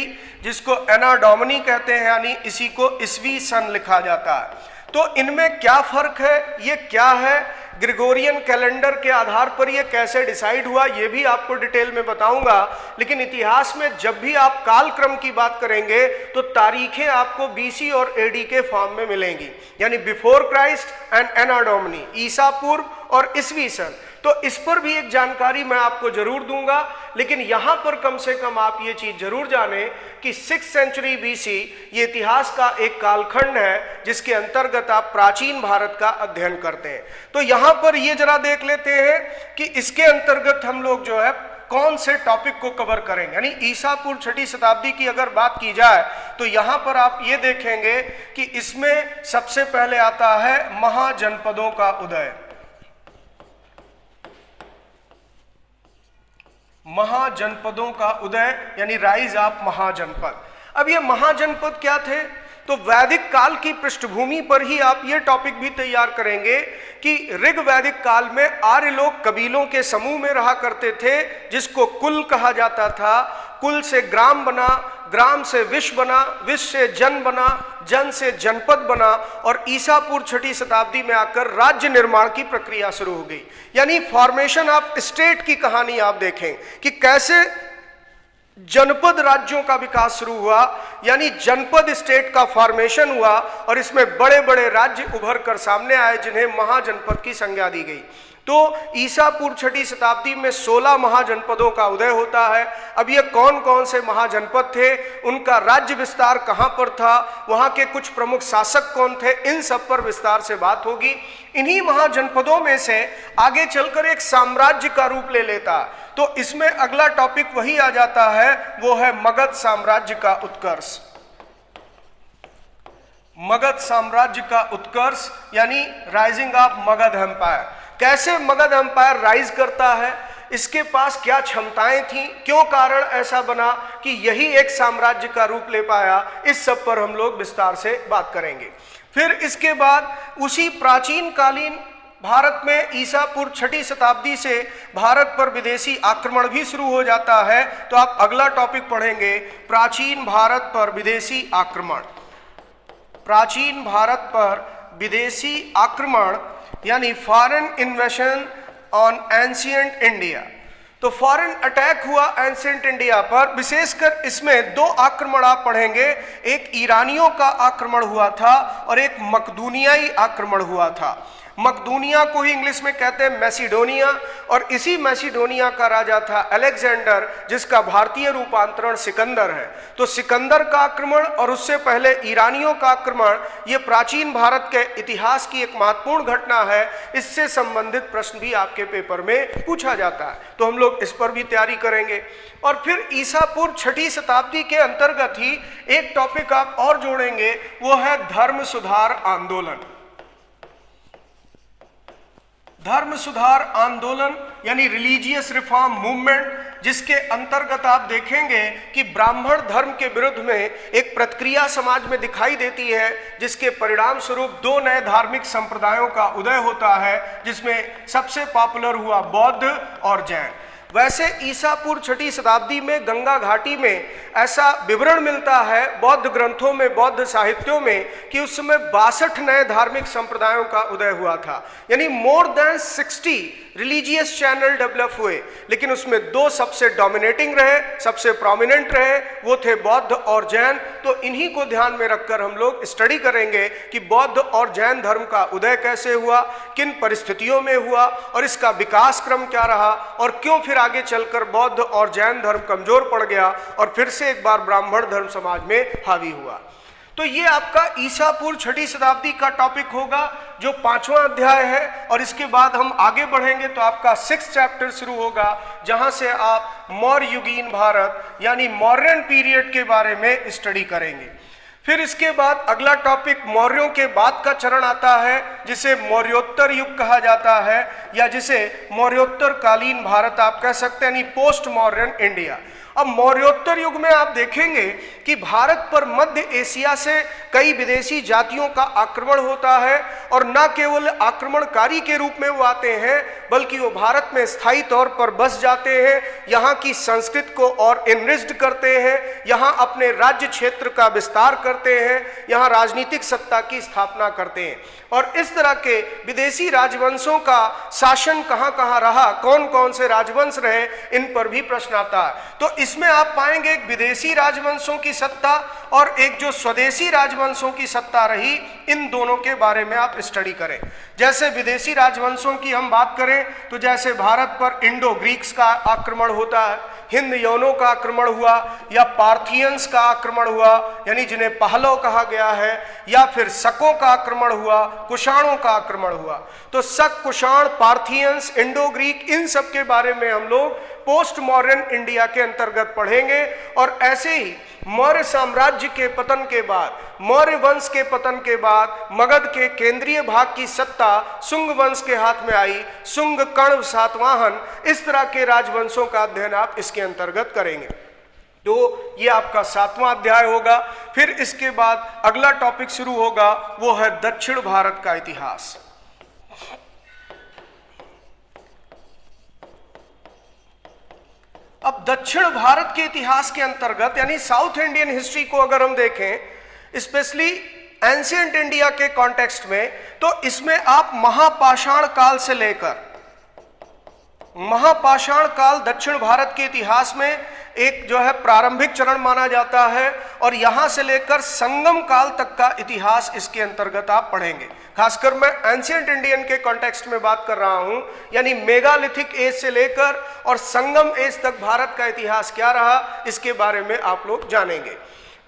जिसको एना डोमिनी कहते हैं, यानी इसी को ईस्वी सन लिखा जाता है। तो इनमें क्या फर्क है, ये क्या है, ग्रेगोरियन कैलेंडर के आधार पर ये कैसे डिसाइड हुआ, ये भी आपको डिटेल में बताऊंगा। लेकिन इतिहास में जब भी आप कालक्रम की बात करेंगे तो तारीखें आपको BC और AD के फॉर्म में मिलेंगी, यानी before Christ and anno domini, ईसा पूर्व और ईस्वी सन। तो इस पर भी एक जानकारी मैं आपको जरूर दूंगा, लेकिन यहां पर कम से कम आप ये चीज जरूर जानें कि 6th सेंचुरी बीसी ये इतिहास का एक कालखंड है जिसके अंतर्गत आप प्राचीन भारत का अध्ययन करते हैं। तो यहां पर ये जरा देख लेते हैं कि इसके अंतर्गत हम लोग जो है कौन से टॉपिक को कवर करेंगे। यानी ईसा पूर्व 6ठी शताब्दी की अगर बात की जाए तो यहां पर आप ये देखेंगे कि इसमें सबसे पहले आता है महाजनपदों का उदय। महाजनपदों का उदय यानी राइज ऑफ महाजनपद। अब ये महाजनपद क्या थे? तो वैदिक काल की पृष्ठभूमि पर ही आप ये टॉपिक भी तैयार करेंगे कि ऋग वैदिक काल में आर्य लोग कबीलों के समूह में रहा करते थे, जिसको कुल कहा जाता था। कुल से ग्राम बना, ग्राम से विश्व बना, विश्व से जन बना, जन से जनपद बना, और ईसा पूर्व 6ठी शताब्दी में आकर राज्य निर्माण की प्रक्रिया शुरू हो गई। यानी फॉर्मेशन ऑफ स्टेट की कहानी आप देखें कि कैसे जनपद राज्यों का विकास शुरू हुआ, यानी जनपद स्टेट का फॉर्मेशन हुआ और इसमें बड़े बड़े राज्य उभर कर सामने आए जिन्हें महाजनपद की संज्ञा दी गई। तो ईसा पूर्व 6ठी शताब्दी में 16 महाजनपदों का उदय होता है। अब ये कौन कौन से महाजनपद थे, उनका राज्य विस्तार कहां पर था, वहां के कुछ प्रमुख शासक कौन थे, इन सब पर विस्तार से बात होगी। इन्हीं महाजनपदों में से आगे चलकर एक साम्राज्य का रूप ले लेता, तो इसमें अगला टॉपिक वही आ जाता है, वो है मगध साम्राज्य का उत्कर्ष। मगध साम्राज्य का उत्कर्ष यानी राइजिंग ऑफ मगध एम्पायर। कैसे मगध एम्पायर राइज करता है, इसके पास क्या क्षमताएं थी, क्यों कारण ऐसा बना कि यही एक साम्राज्य का रूप ले पाया, इस सब पर हम लोग विस्तार से बात करेंगे। फिर इसके बाद उसी प्राचीन कालीन भारत में ईसा पूर्व 6ठी शताब्दी से भारत पर विदेशी आक्रमण भी शुरू हो जाता है। तो आप अगला टॉपिक पढ़ेंगे प्राचीन भारत पर विदेशी आक्रमण। प्राचीन भारत पर विदेशी आक्रमण यानी फॉरेन इन्वेशन ऑन एंशिएंट इंडिया। तो फॉरेन अटैक हुआ एंशिएंट इंडिया पर। विशेषकर इसमें 2 आक्रमण आप पढ़ेंगे, एक ईरानियों का आक्रमण हुआ था और एक मकदूनियाई आक्रमण हुआ था। मकदूनिया को ही इंग्लिश में कहते हैं मैसिडोनिया, और इसी मैसिडोनिया का राजा था अलेक्जेंडर, जिसका भारतीय रूपांतरण सिकंदर है। तो सिकंदर का आक्रमण और उससे पहले ईरानियों का आक्रमण, ये प्राचीन भारत के इतिहास की एक महत्वपूर्ण घटना है। इससे संबंधित प्रश्न भी आपके पेपर में पूछा जाता है, तो हम लोग इस पर भी तैयारी करेंगे। और फिर ईसा पूर्व 6ठी शताब्दी के अंतर्गत ही एक टॉपिक आप और जोड़ेंगे, वो है धर्म सुधार आंदोलन। धर्म सुधार आंदोलन यानी रिलीजियस रिफॉर्म मूवमेंट, जिसके अंतर्गत आप देखेंगे कि ब्राह्मण धर्म के विरुद्ध में एक प्रतिक्रिया समाज में दिखाई देती है, जिसके परिणाम स्वरूप 2 नए धार्मिक संप्रदायों का उदय होता है, जिसमें सबसे पॉपुलर हुआ बौद्ध और जैन। वैसे ईसा पूर्व 6ठी शताब्दी में गंगा घाटी में ऐसा विवरण मिलता है बौद्ध ग्रंथों में, बौद्ध साहित्यों में, कि उस समय 62 नए धार्मिक संप्रदायों का उदय हुआ था। यानी more than 60 religious channel develop हुए, लेकिन उसमें 2 सबसे डोमिनेटिंग रहे, सबसे प्रोमिनेंट रहे, वो थे बौद्ध और जैन। तो इन्हीं को ध्यान में रखकर हम लोग स्टडी करेंगे कि बौद्ध और जैन धर्म का उदय कैसे हुआ, किन परिस्थितियों में हुआ, और इसका विकास क्रम क्या रहा, और क्यों फिर आगे चलकर बौद्ध और जैन धर्म कमजोर पड़ गया और फिर से एक बार ब्राह्मण धर्म समाज में हावी हुआ। तो ये आपका ईसा पूर्व 6ठी शताब्दी का टॉपिक होगा, जो 5वां अध्याय है। और इसके बाद हम आगे बढ़ेंगे तो आपका 6th चैप्टर शुरू होगा, जहां से आप मौर्य युगीन भारत यानी मौर्यन पीरियड के बारे में स्टडी करेंगे। फिर इसके बाद अगला टॉपिक मौर्यों के बाद का चरण आता है, जिसे मौर्योत्तर युग कहा जाता है, या जिसे मौर्योत्तर कालीन भारत आप कह सकते हैं, यानी पोस्ट मौर्यन इंडिया। अब मौर्योत्तर युग में आप देखेंगे कि भारत पर मध्य एशिया से कई विदेशी जातियों का आक्रमण होता है, और न केवल आक्रमणकारी के रूप में वो आते हैं, बल्कि वो भारत में स्थायी तौर पर बस जाते हैं, यहाँ की संस्कृति को और एनरिच्ड करते हैं, यहाँ अपने राज्य क्षेत्र का विस्तार करते हैं, यहाँ राजनीतिक सत्ता की स्थापना करते हैं। और इस तरह के विदेशी राजवंशों का शासन कहाँ कहाँ रहा, कौन कौन से राजवंश रहे, इन पर भी प्रश्न आता है। तो इसमें आप पाएंगे एक विदेशी राजवंशों की सत्ता और एक जो स्वदेशी राजवंशों की सत्ता रही, इन दोनों के बारे में आप स्टडी करें। जैसे विदेशी राजवंशों की हम बात करें तो जैसे भारत पर इंडो ग्रीक्स का आक्रमण होता है, हिंद यवनों का आक्रमण हुआ, या पार्थियंस का आक्रमण हुआ यानी जिन्हें पहलव कहा गया है, या फिर शकों का आक्रमण हुआ, कुषाणों का आक्रमण हुआ। तो शक, कुषाण, पार्थियंस, इंडो ग्रीक, इन सब के बारे में हम लोग पोस्ट मॉडर्न इंडिया के अंतर्गत पढ़ेंगे। और ऐसे ही मौर्य साम्राज्य के पतन के बाद, मौर्य वंश के पतन के बाद मगध के केंद्रीय भाग की सत्ता शुंग वंश के हाथ में आई। शुंग, कण्व, सातवाहन, इस तरह के राजवंशों का अध्ययन आप इसके अंतर्गत करेंगे। तो ये आपका 7वां अध्याय होगा। फिर इसके बाद अगला टॉपिक शुरू होगा, वो है दक्षिण भारत का इतिहास। अब दक्षिण भारत के इतिहास के अंतर्गत यानी साउथ इंडियन हिस्ट्री को अगर हम देखें, स्पेशली एंशिएंट इंडिया के कॉन्टेक्स्ट में, तो इसमें आप महापाषाण काल से लेकर, महापाषाण काल दक्षिण भारत के इतिहास में एक जो है प्रारंभिक चरण माना जाता है, और यहां से लेकर संगम काल तक का इतिहास इसके अंतर्गत आप पढ़ेंगे। खासकर मैं एंशिएंट इंडियन के कॉन्टेक्स्ट में बात कर रहा हूं, यानी मेगालिथिक एज से लेकर और संगम एज तक भारत का इतिहास क्या रहा, इसके बारे में आप लोग जानेंगे।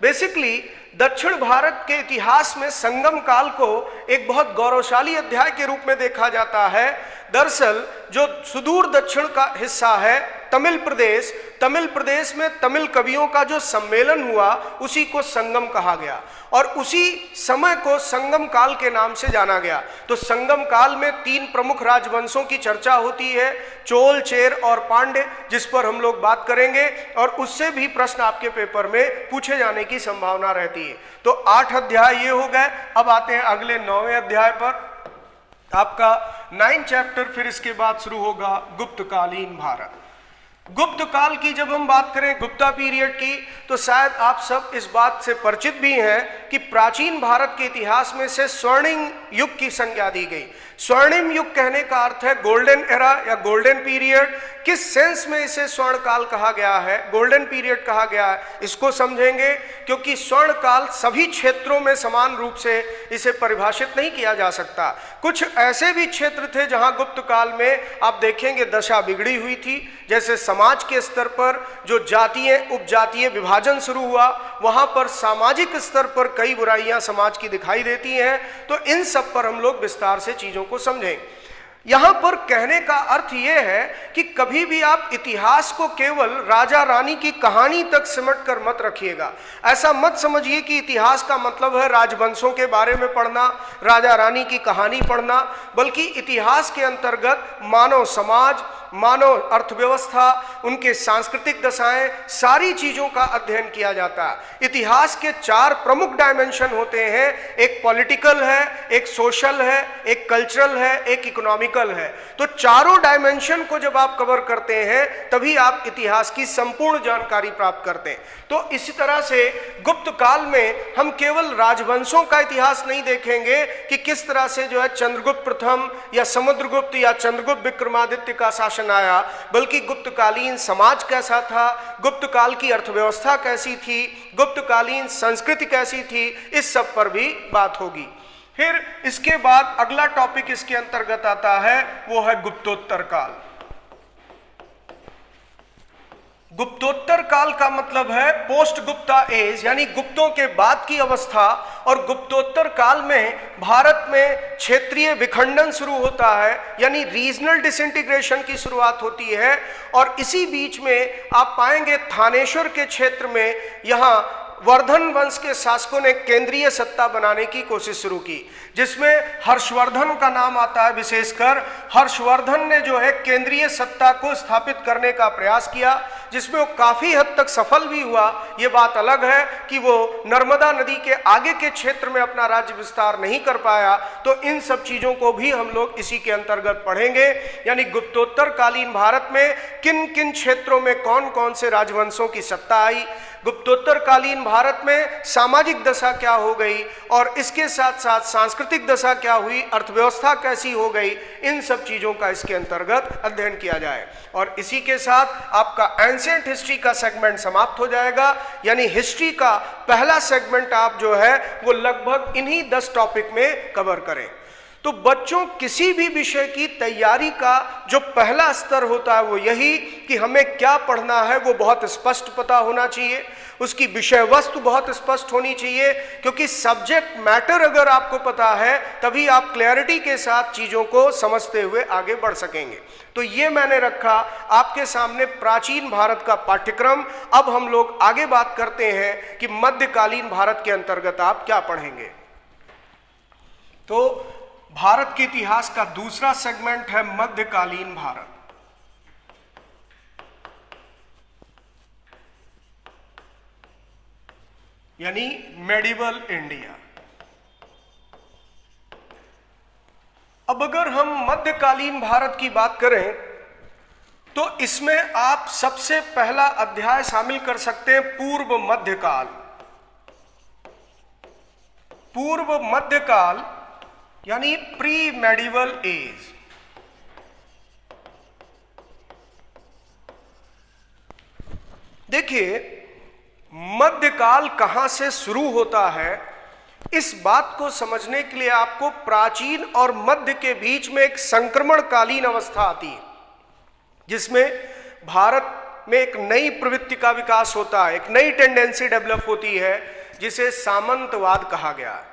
बेसिकली दक्षिण भारत के इतिहास में संगम काल को एक बहुत गौरवशाली अध्याय के रूप में देखा जाता है। दरअसल जो सुदूर दक्षिण का हिस्सा है तमिल प्रदेश में तमिल कवियों का जो सम्मेलन हुआ, उसी को संगम कहा गया और उसी समय को संगम काल के नाम से जाना गया। तो संगम काल में 3 प्रमुख राजवंशों की चर्चा होती है, चोल, चेर और पांड्य, जिस पर हम लोग बात करेंगे और उससे भी प्रश्न आपके पेपर में पूछे जाने की संभावना रहती है। तो 8 अध्याय ये हो गए। अब आते हैं अगले 9वें अध्याय पर। आपका 9 चैप्टर फिर इसके बाद शुरू होगा गुप्तकालीन भारत। गुप्त काल की जब हम बात करें, गुप्ता पीरियड की, तो शायद आप सब इस बात से परिचित भी हैं कि प्राचीन भारत के इतिहास में से स्वर्णिम युग की संज्ञा दी गई। स्वर्णिम युग कहने का अर्थ है गोल्डन एरा या गोल्डन पीरियड। किस सेंस में इसे स्वर्ण काल कहा गया है, गोल्डन पीरियड कहा गया है, इसको समझेंगे, क्योंकि स्वर्ण काल सभी क्षेत्रों में समान रूप से इसे परिभाषित नहीं किया जा सकता। कुछ ऐसे भी क्षेत्र थे जहां गुप्त काल में आप देखेंगे दशा बिगड़ी हुई थी, जैसे समाज के स्तर पर जो जातीय उपजातीय विभाजन शुरू हुआ, वहां पर सामाजिक स्तर पर कई बुराइयां समाज की दिखाई देती हैं। तो इन सब पर हम लोग विस्तार से चीजों को समझें। यहां पर कहने का अर्थ यह है कि कभी भी आप इतिहास को केवल राजा रानी की कहानी तक सिमट कर मत रखिएगा। ऐसा मत समझिए कि इतिहास का मतलब है राजवंशों के बारे में पढ़ना, राजा रानी की कहानी पढ़ना, बल्कि इतिहास के अंतर्गत मानव समाज, मानव अर्थव्यवस्था, उनके सांस्कृतिक दशाएं, सारी चीजों का अध्ययन किया जाता है। इतिहास के 4 प्रमुख डायमेंशन होते हैं, एक पॉलिटिकल है, एक सोशल है, एक कल्चरल है, एक इकोनॉमिकल है। तो चारों डायमेंशन को जब आप कवर करते हैं तभी आप इतिहास की संपूर्ण जानकारी प्राप्त करते हैं। तो इसी तरह से गुप्त काल में हम केवल राजवंशों का इतिहास नहीं देखेंगे कि किस तरह से जो है चंद्रगुप्त प्रथम या समुद्रगुप्त या चंद्रगुप्त विक्रमादित्य का शासन आया, बल्कि गुप्तकालीन समाज कैसा था, गुप्त काल की अर्थव्यवस्था कैसी थी, गुप्तकालीन संस्कृति कैसी थी, इस सब पर भी बात होगी। फिर इसके बाद अगला टॉपिक इसके अंतर्गत आता है, वो है गुप्तोत्तर काल। गुप्तोत्तर काल का मतलब है पोस्ट गुप्ता एज, यानी गुप्तों के बाद की अवस्था। और गुप्तोत्तर काल में भारत में क्षेत्रीय विखंडन शुरू होता है, यानी रीजनल डिसइंटीग्रेशन की शुरुआत होती है। और इसी बीच में आप पाएंगे थानेश्वर के क्षेत्र में यहाँ वर्धन वंश के शासकों ने केंद्रीय सत्ता बनाने की कोशिश शुरू की, जिसमें हर्षवर्धन का नाम आता है। विशेषकर हर्षवर्धन ने जो है केंद्रीय सत्ता को स्थापित करने का प्रयास किया, जिसमें वो काफी हद तक सफल भी हुआ। ये बात अलग है कि वो नर्मदा नदी के आगे के क्षेत्र में अपना राज्य विस्तार नहीं कर पाया। तो इन सब चीजों को भी हम लोग इसी के अंतर्गत पढ़ेंगे, यानी गुप्तोत्तर कालीन भारत में किन किन क्षेत्रों में कौन कौन से राजवंशों की सत्ता आई। गुप्तोत्तरकालीन भारत में सामाजिक दशा क्या हो गई और इसके साथ साथ सांस्कृतिक दशा क्या हुई, अर्थव्यवस्था कैसी हो गई, इन सब चीज़ों का इसके अंतर्गत अध्ययन किया जाए। और इसी के साथ आपका एंशिएंट हिस्ट्री का सेगमेंट समाप्त हो जाएगा, यानी हिस्ट्री का पहला सेगमेंट आप जो है वो लगभग इन्हीं 10 टॉपिक में कवर करें। तो बच्चों किसी भी विषय की तैयारी का जो पहला स्तर होता है वो यही कि हमें क्या पढ़ना है वो बहुत स्पष्ट पता होना चाहिए, उसकी विषय वस्तु बहुत स्पष्ट होनी चाहिए, क्योंकि सब्जेक्ट मैटर अगर आपको पता है तभी आप क्लैरिटी के साथ चीज़ों को समझते हुए आगे बढ़ सकेंगे। तो ये मैंने रखा आपके सामने प्राचीन भारत का पाठ्यक्रम। अब हम लोग आगे बात करते हैं कि मध्यकालीन भारत के अंतर्गत आप क्या पढ़ेंगे। तो भारत के इतिहास का दूसरा सेगमेंट है मध्यकालीन भारत। यानी मेडिवल इंडिया। अब अगर हम मध्यकालीन भारत की बात करें तो इसमें आप सबसे पहला अध्याय शामिल कर सकते हैं पूर्व मध्यकाल। पूर्व मध्यकाल यानी प्री मेडिवल एज। देखिए मध्यकाल कहां से शुरू होता है, इस बात को समझने के लिए आपको प्राचीन और मध्य के बीच में एक संक्रमणकालीन अवस्था आती है, जिसमें भारत में एक नई प्रवृत्ति का विकास होता है, एक नई टेंडेंसी डेवलप होती है जिसे सामंतवाद कहा गया है।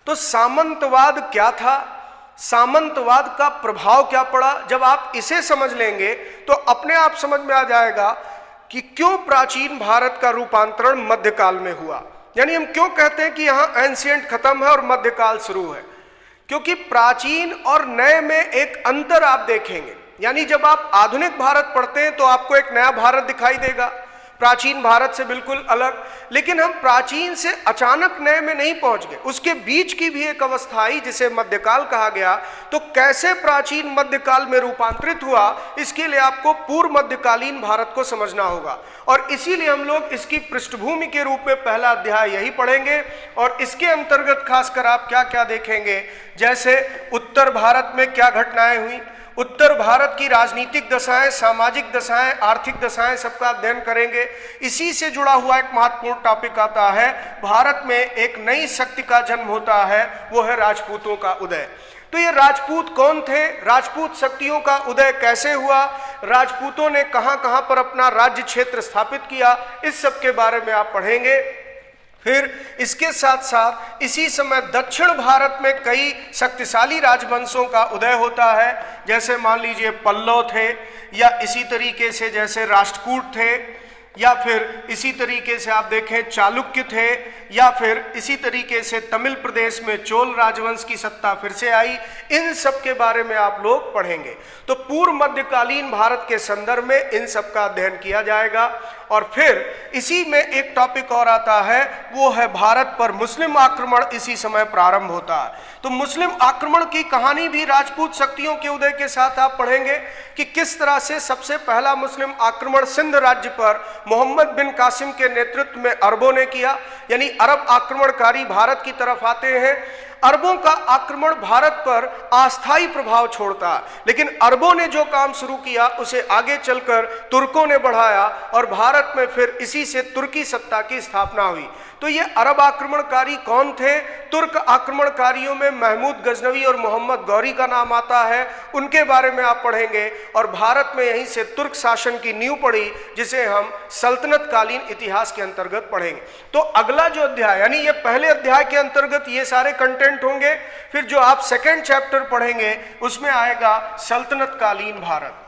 तो सामंतवाद क्या था, सामंतवाद का प्रभाव क्या पड़ा, जब आप इसे समझ लेंगे तो अपने आप समझ में आ जाएगा कि क्यों प्राचीन भारत का रूपांतरण मध्यकाल में हुआ। यानी हम क्यों कहते हैं कि यहां एंशिएंट खत्म है और मध्यकाल शुरू है, क्योंकि प्राचीन और नए में एक अंतर आप देखेंगे। यानी जब आप आधुनिक भारत पढ़ते हैं तो आपको एक नया भारत दिखाई देगा, प्राचीन भारत से बिल्कुल अलग। लेकिन हम प्राचीन से अचानक नए में नहीं पहुंच गए, उसके बीच की भी एक अवस्था आई जिसे मध्यकाल कहा गया। तो कैसे प्राचीन मध्यकाल में रूपांतरित हुआ, इसके लिए आपको पूर्व मध्यकालीन भारत को समझना होगा। और इसीलिए हम लोग इसकी पृष्ठभूमि के रूप में पहला अध्याय यही पढ़ेंगे। और इसके अंतर्गत खासकर आप क्या क्या देखेंगे, जैसे उत्तर भारत में क्या घटनाएं हुई, उत्तर भारत की राजनीतिक दशाएं, सामाजिक दशाएं, आर्थिक दशाएं, सबका अध्ययन करेंगे। इसी से जुड़ा हुआ एक महत्वपूर्ण टॉपिक आता है, भारत में एक नई शक्ति का जन्म होता है, वो है राजपूतों का उदय। तो ये राजपूत कौन थे, राजपूत शक्तियों का उदय कैसे हुआ, राजपूतों ने कहां कहां पर अपना राज्य क्षेत्र स्थापित किया, इस सब के बारे में आप पढ़ेंगे। फिर इसके साथ साथ इसी समय दक्षिण भारत में कई शक्तिशाली राजवंशों का उदय होता है, जैसे मान लीजिए पल्लव थे, या इसी तरीके से जैसे राष्ट्रकूट थे, या फिर इसी तरीके से आप देखें चालुक्य थे, या फिर इसी तरीके से तमिल प्रदेश में चोल राजवंश की सत्ता फिर से आई। इन सब के बारे में आप लोग पढ़ेंगे। तो पूर्व मध्यकालीन भारत के संदर्भ में इन सब का अध्ययन किया जाएगा। और फिर इसी में एक टॉपिक और आता है, वो है भारत पर मुस्लिम आक्रमण इसी समय प्रारंभ होता है। तो मुस्लिम आक्रमण की कहानी भी राजपूत शक्तियों के उदय के साथ आप पढ़ेंगे कि किस तरह से सबसे पहला मुस्लिम आक्रमण सिंध राज्य पर मोहम्मद बिन कासिम के नेतृत्व में अरबों ने किया। यानी अरब आक्रमणकारी भारत की तरफ आते हैं। अरबों का आक्रमण भारत पर अस्थायी प्रभाव छोड़ता, लेकिन अरबों ने जो काम शुरू किया उसे आगे चलकर तुर्कों ने बढ़ाया और भारत में फिर इसी से तुर्की सत्ता की स्थापना हुई। तो ये अरब आक्रमणकारी कौन थे? तुर्क आक्रमणकारियों में महमूद गजनवी और मोहम्मद गौरी का नाम आता है, उनके बारे में आप पढ़ेंगे। और भारत में यहीं से तुर्क शासन की नींव पड़ी, जिसे हम सल्तनत कालीन इतिहास के अंतर्गत पढ़ेंगे। तो अगला जो अध्याय, यानी ये पहले अध्याय के अंतर्गत ये सारे कंटेंट होंगे। फिर जो आप सेकेंड चैप्टर पढ़ेंगे उसमें आएगा सल्तनत कालीन भारत।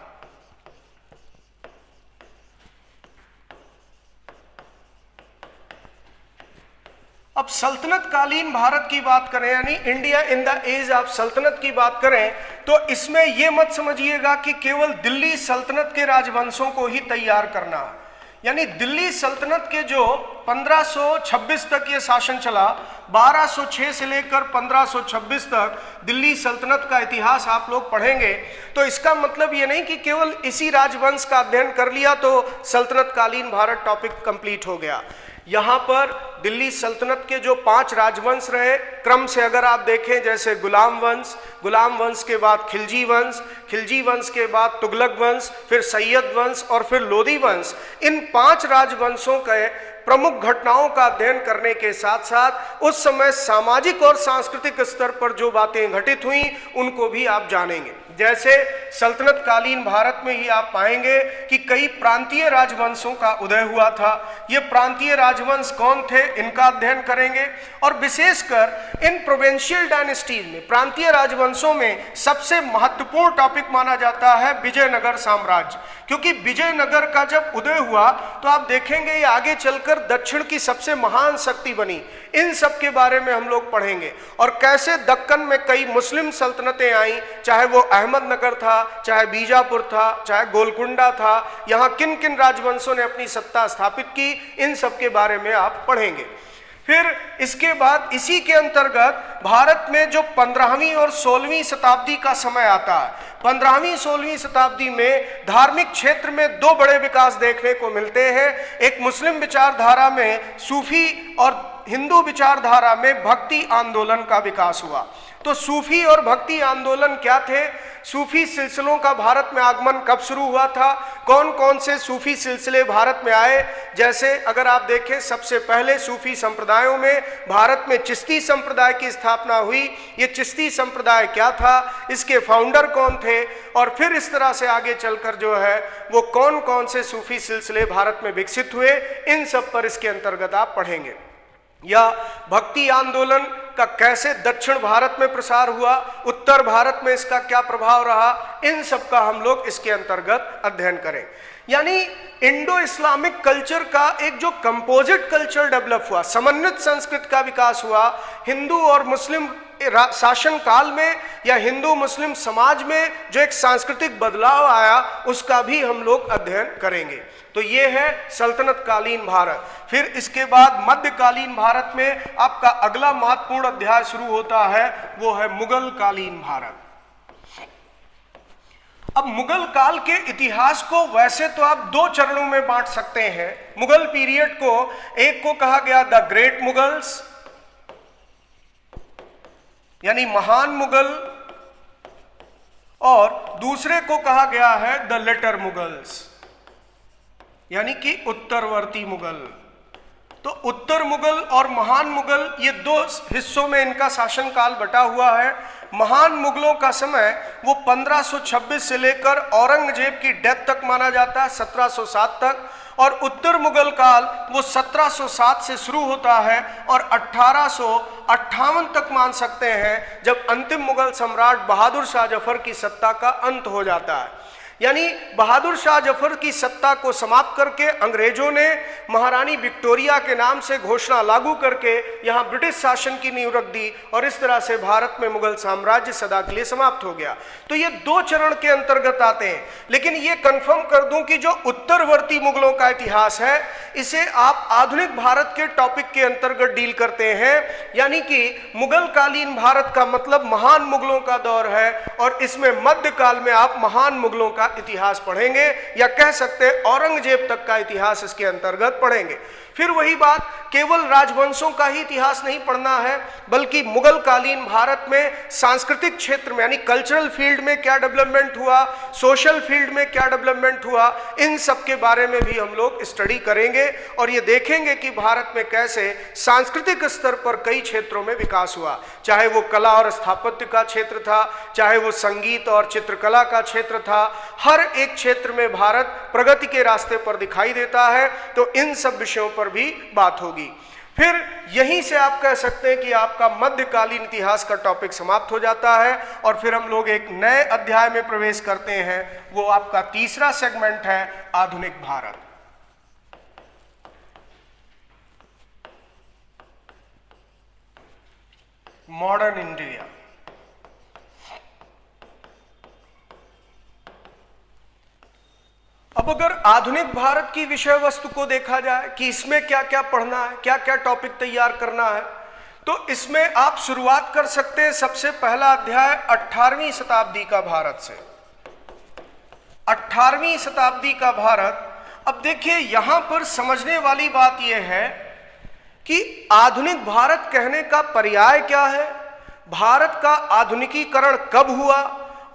अब सल्तनत कालीन भारत की बात करें, यानी India in the age of सल्तनत की बात करें, तो इसमें यह मत समझिएगा कि केवल दिल्ली सल्तनत के राजवंशों को ही तैयार करना। यानी दिल्ली सल्तनत के जो 1526 तक ये शासन चला। 1206 से लेकर 1526 तक दिल्ली सल्तनत का इतिहास आप लोग पढ़ेंगे तो इसका मतलब ये नहीं कि केवल इसी राजवंश का अध्ययन कर लिया तो सल्तनत कालीन भारत टॉपिक कंप्लीट हो गया। यहाँ पर दिल्ली सल्तनत के जो 5 राजवंश रहे क्रम से अगर आप देखें, जैसे गुलाम वंश के बाद खिलजी वंश के बाद तुगलक वंश, फिर सैयद वंश और फिर लोदी वंश, इन 5 राजवंशों के प्रमुख घटनाओं का अध्ययन करने के साथ साथ उस समय सामाजिक और सांस्कृतिक स्तर पर जो बातें घटित हुई उनको भी आप जानेंगे। जैसे सल्तनत कालीन भारत में ही आप पाएंगे कि कई प्रांतीय राजवंशों का उदय हुआ था। ये प्रांतीय राजवंश कौन थे, इनका अध्ययन करेंगे। और विशेषकर इन प्रोविंशियल डायनेस्टीज में, प्रांतीय राजवंशों में सबसे महत्वपूर्ण टॉपिक माना जाता है विजयनगर साम्राज्य, क्योंकि विजयनगर का जब उदय हुआ तो आप देखेंगे ये आगे चलकर दक्षिण की सबसे महान शक्ति बनी। इन सब के बारे में हम लोग पढ़ेंगे और कैसे दक्कन में कई मुस्लिम सल्तनतें आई, चाहे वो अहमदनगर था, चाहे बीजापुर था, चाहे गोलकुंडा था, यहाँ किन किन राजवंशों ने अपनी सत्ता स्थापित की, इन सब के बारे में आप पढ़ेंगे। फिर इसके बाद इसी के अंतर्गत भारत में जो 15वीं और 16वीं शताब्दी का समय आता है, 15वीं 16वीं शताब्दी में धार्मिक क्षेत्र में 2 बड़े विकास देखने को मिलते हैं। एक मुस्लिम विचारधारा में सूफी और हिंदू विचारधारा में भक्ति आंदोलन का विकास हुआ। तो सूफी और भक्ति आंदोलन क्या थे, सूफी सिलसिलों का भारत में आगमन कब शुरू हुआ था, कौन कौन से सूफी सिलसिले भारत में आए। जैसे अगर आप देखें सबसे पहले सूफी संप्रदायों में भारत में चिश्ती संप्रदाय की स्थापना हुई। ये चिश्ती संप्रदाय क्या था, इसके फाउंडर कौन थे, और फिर इस तरह से आगे चलकर जो है वो कौन कौन से सूफी सिलसिले भारत में विकसित हुए, इन सब पर इसके अंतर्गत आप पढ़ेंगे। या भक्ति आंदोलन का कैसे दक्षिण भारत में प्रसार हुआ, उत्तर भारत में इसका क्या प्रभाव रहा, इन सब का हम लोग इसके अंतर्गत अध्ययन करें। यानी इंडो इस्लामिक कल्चर का एक जो कंपोजिट कल्चर डेवलप हुआ, समन्वित संस्कृति का विकास हुआ, हिंदू और मुस्लिम शासन काल में या हिंदू मुस्लिम समाज में जो एक सांस्कृतिक बदलाव आया, उसका भी हम लोग अध्ययन करेंगे। तो ये है सल्तनत कालीन भारत। फिर इसके बाद मध्यकालीन भारत में आपका अगला महत्वपूर्ण अध्याय शुरू होता है, वो है मुगल कालीन भारत। अब मुगल काल के इतिहास को वैसे तो आप 2 चरणों में बांट सकते हैं। मुगल पीरियड को, एक को कहा गया द ग्रेट मुगल्स यानी महान मुगल, और दूसरे को कहा गया है द लेटर मुगल्स यानी कि उत्तरवर्ती मुगल। तो उत्तर मुगल और महान मुगल, ये 2 हिस्सों में इनका शासनकाल बटा हुआ है। महान मुगलों का समय वो 1526 से लेकर औरंगजेब की डेथ तक माना जाता है, 1707 तक, और उत्तर मुगल काल वो 1707 से शुरू होता है और 1858 तक मान सकते हैं, जब अंतिम मुगल सम्राट बहादुर शाह जफर की सत्ता का अंत हो जाता है। यानी बहादुर शाह जफर की सत्ता को समाप्त करके अंग्रेजों ने महारानी विक्टोरिया के नाम से घोषणा लागू करके यहाँ ब्रिटिश शासन की नींव रख दी, और इस तरह से भारत में मुगल साम्राज्य सदा के लिए समाप्त हो गया। तो ये 2 चरण के अंतर्गत आते हैं। लेकिन ये कंफर्म कर दूं कि जो उत्तरवर्ती मुगलों का इतिहास है, इसे आप आधुनिक भारत के टॉपिक के अंतर्गत डील करते हैं। यानी कि मुगल कालीन भारत का मतलब महान मुगलों का दौर है, और इसमें मध्यकाल में आप महान मुगलों का इतिहास पढ़ेंगे, या कह सकते हैं औरंगजेब तक का इतिहास इसके अंतर्गत पढ़ेंगे। फिर वही बात, केवल राजवंशों का ही इतिहास नहीं पढ़ना है, बल्कि मुगल कालीन भारत में सांस्कृतिक क्षेत्र में यानी कल्चरल फील्ड में क्या डेवलपमेंट हुआ, सोशल फील्ड में क्या डेवलपमेंट हुआ, इन सब के बारे में भी हम लोग स्टडी करेंगे। और ये देखेंगे कि भारत में कैसे सांस्कृतिक स्तर पर कई क्षेत्रों में विकास हुआ, चाहे वो कला और स्थापत्य का क्षेत्र था, चाहे वो संगीत और चित्रकला का क्षेत्र था। हर एक क्षेत्र में भारत प्रगति के रास्ते पर दिखाई देता है। तो इन सब विषयों पर भी बात होगी। फिर यहीं से आप कह सकते हैं कि आपका मध्यकालीन इतिहास का टॉपिक समाप्त हो जाता है, और फिर हम लोग एक नए अध्याय में प्रवेश करते हैं। वो आपका तीसरा सेगमेंट है, आधुनिक भारत। Modern India. अब अब अगर आधुनिक भारत की विषय वस्तु को देखा जाए कि इसमें क्या क्या पढ़ना है, क्या क्या टॉपिक तैयार करना है, तो इसमें आप शुरुआत कर सकते हैं। सबसे पहला अध्याय 18वीं शताब्दी का भारत से। 18वीं शताब्दी का भारत। अब देखिए, यहां पर समझने वाली बात यह है कि आधुनिक भारत कहने का पर्याय क्या है, भारत का आधुनिकीकरण कब हुआ,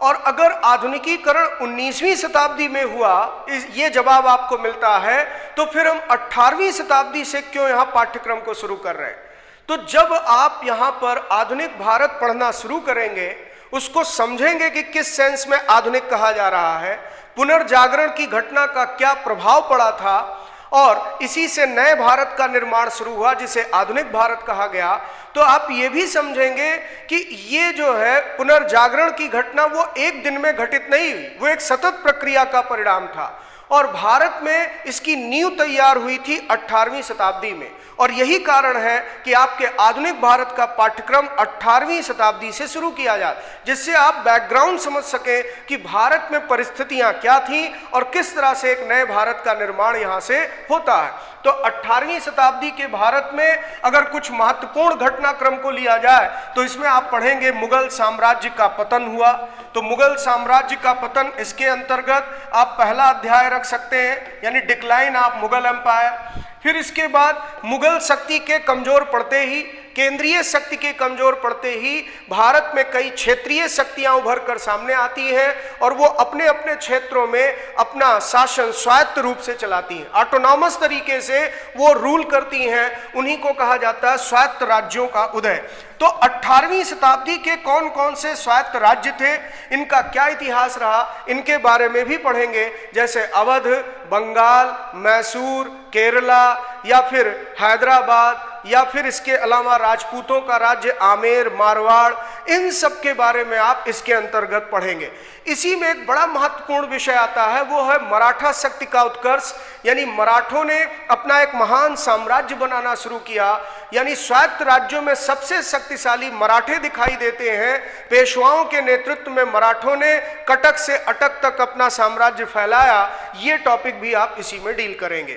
और अगर आधुनिकीकरण 19वीं शताब्दी में हुआ, ये जवाब आपको मिलता है, तो फिर हम 18वीं शताब्दी से क्यों यहां पाठ्यक्रम को शुरू कर रहे हैं। तो जब आप यहां पर आधुनिक भारत पढ़ना शुरू करेंगे, उसको समझेंगे कि किस सेंस में आधुनिक कहा जा रहा है, पुनर्जागरण की घटना का क्या प्रभाव पड़ा था, और इसी से नए भारत का निर्माण शुरू हुआ जिसे आधुनिक भारत कहा गया, तो आप ये भी समझेंगे कि ये जो है पुनर्जागरण की घटना वो एक दिन में घटित नहीं हुई, वो एक सतत प्रक्रिया का परिणाम था, और भारत में इसकी नींव तैयार हुई थी 18वीं शताब्दी में। और यही कारण है कि आपके आधुनिक भारत का पाठ्यक्रम 18वीं शताब्दी से शुरू किया जाए, जिससे आप बैकग्राउंड समझ सकें कि भारत में परिस्थितियां क्या थीं और किस तरह से एक नए भारत का निर्माण यहां से होता है। तो 18वीं शताब्दी के भारत में अगर कुछ महत्वपूर्ण घटनाक्रम को लिया जाए तो इसमें आप पढ़ेंगे मुगल साम्राज्य का पतन हुआ। तो मुगल साम्राज्य का पतन, इसके अंतर्गत आप पहला अध्याय रख सकते हैं, यानी डिक्लाइन ऑफ मुगल एम्पायर। फिर इसके बाद मुगल शक्ति के कमजोर पड़ते ही, केंद्रीय शक्ति के कमजोर पड़ते ही भारत में कई क्षेत्रीय शक्तियां उभर कर सामने आती हैं और वो अपने अपने क्षेत्रों में अपना शासन स्वायत्त रूप से चलाती हैं, ऑटोनॉमस तरीके से वो रूल करती हैं। उन्हीं को कहा जाता है स्वायत्त राज्यों का उदय। तो 18वीं शताब्दी के कौन कौन से स्वायत्त राज्य थे, इनका क्या इतिहास रहा, इनके बारे में भी पढ़ेंगे, जैसे अवध, बंगाल, मैसूर, केरला, या फिर हैदराबाद, या फिर इसके अलावा राजपूतों का राज्य आमेर, मारवाड़, इन सब के बारे में आप इसके अंतर्गत पढ़ेंगे। इसी में एक बड़ा महत्वपूर्ण विषय आता है, वो है मराठा शक्ति का उत्कर्ष, यानी मराठों ने अपना एक महान साम्राज्य बनाना शुरू किया, यानी स्वायत्त राज्यों में सबसे शक्तिशाली मराठे दिखाई देते हैं। पेशवाओं के नेतृत्व में मराठों ने कटक से अटक तक अपना साम्राज्य फैलाया। ये टॉपिक भी आप इसी में डील करेंगे।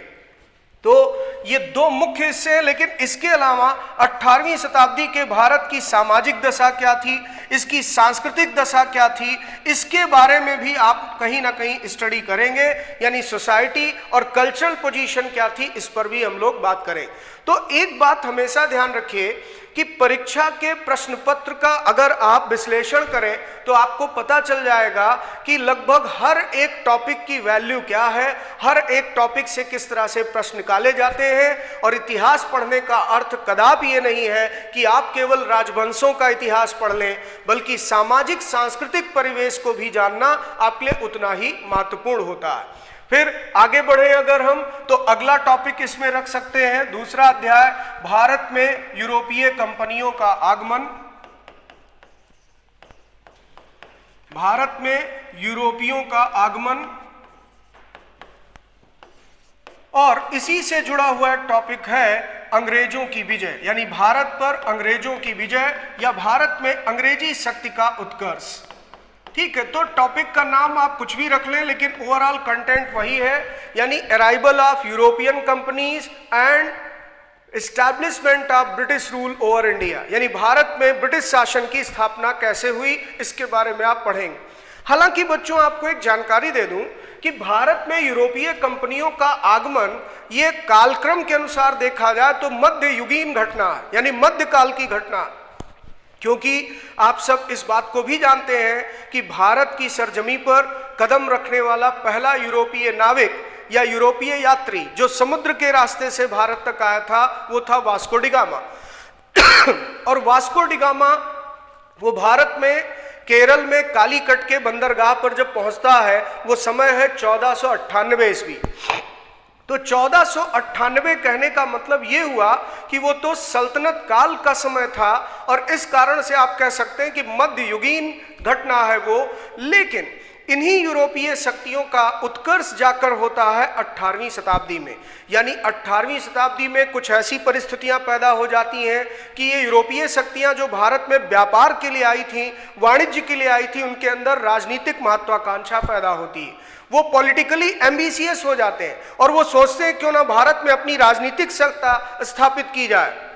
तो ये दो मुख्य हिस्से हैं, लेकिन इसके अलावा 18वीं शताब्दी के भारत की सामाजिक दशा क्या थी, इसकी सांस्कृतिक दशा क्या थी, इसके बारे में भी आप कहीं ना कहीं स्टडी करेंगे, यानी सोसाइटी और कल्चरल पोजीशन क्या थी, इस पर भी हम लोग बात करें। तो एक बात हमेशा ध्यान रखिए कि परीक्षा के प्रश्न पत्र का अगर आप विश्लेषण करें तो आपको पता चल जाएगा कि लगभग हर एक टॉपिक की वैल्यू क्या है, हर एक टॉपिक से किस तरह से प्रश्न निकाले जाते हैं। और इतिहास पढ़ने का अर्थ कदापि ये नहीं है कि आप केवल राजवंशों का इतिहास पढ़ लें, बल्कि सामाजिक सांस्कृतिक परिवेश को भी जानना आपके लिए उतना ही महत्वपूर्ण होता है। फिर आगे बढ़े अगर हम, तो अगला टॉपिक इसमें रख सकते हैं, दूसरा अध्याय, भारत में यूरोपीय कंपनियों का आगमन। भारत में यूरोपियों का आगमन, और इसी से जुड़ा हुआ टॉपिक है अंग्रेजों की विजय, यानी भारत पर अंग्रेजों की विजय या भारत में अंग्रेजी शक्ति का उत्कर्ष। ठीक है, तो टॉपिक का नाम आप कुछ भी रख लें, लेकिन ओवरऑल कंटेंट वही है, यानी arrival of European companies and establishment of British rule over India, यानी भारत में ब्रिटिश शासन की स्थापना कैसे हुई, इसके बारे में आप पढ़ेंगे। हालांकि बच्चों, आपको एक जानकारी दे दूं कि भारत में यूरोपीय कंपनियों का आगमन ये कालक्रम के अनुसार देखा जाए तो मध्ययुगीन घटना है, यानी मध्यकाल की घटना, क्योंकि आप सब इस बात को भी जानते हैं कि भारत की सरजमी पर कदम रखने वाला पहला यूरोपीय नाविक या यूरोपीय यात्री जो समुद्र के रास्ते से भारत तक आया था, वो था वास्को डी गामा। और वास्को डी गामा वो भारत में केरल में कालीकट के बंदरगाह पर जब पहुंचता है, वो समय है 1498 ईस्वी। तो 1498 कहने का मतलब ये हुआ कि वो तो सल्तनत काल का समय था, और इस कारण से आप कह सकते हैं कि मध्ययुगीन घटना है वो। लेकिन इन्हीं यूरोपीय शक्तियों का उत्कर्ष जाकर होता है 18वीं शताब्दी में। यानी 18वीं शताब्दी में कुछ ऐसी परिस्थितियां पैदा हो जाती हैं कि ये यूरोपीय शक्तियां जो भारत में व्यापार के लिए आई थीं, वाणिज्य के लिए आई थी, उनके अंदर राजनीतिक महत्वाकांक्षा पैदा होती है। वो पॉलिटिकली एम्बिशियस हो जाते हैं और वो सोचते हैं क्यों ना भारत में अपनी राजनीतिक सत्ता स्थापित की जाए।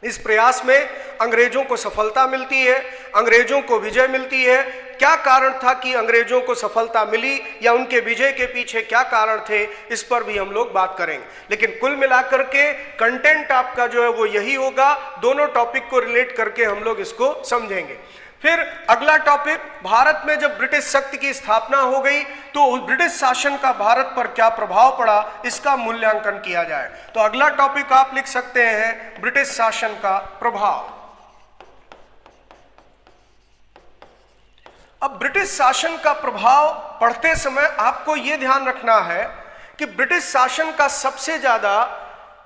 इस प्रयास में अंग्रेजों को सफलता मिलती है, अंग्रेजों को विजय मिलती है। क्या कारण था कि अंग्रेजों को सफलता मिली या उनके विजय के पीछे क्या कारण थे, इस पर भी हम लोग बात करेंगे। लेकिन कुल मिलाकर के कंटेंट आपका जो है वो यही होगा। दोनों टॉपिक को रिलेट करके हम लोग इसको समझेंगे। फिर अगला टॉपिक, भारत में जब ब्रिटिश शक्ति की स्थापना हो गई तो उस ब्रिटिश शासन का भारत पर क्या प्रभाव पड़ा, इसका मूल्यांकन किया जाए। तो अगला टॉपिक आप लिख सकते हैं ब्रिटिश शासन का प्रभाव। अब ब्रिटिश शासन का प्रभाव पढ़ते समय आपको यह ध्यान रखना है कि ब्रिटिश शासन का सबसे ज्यादा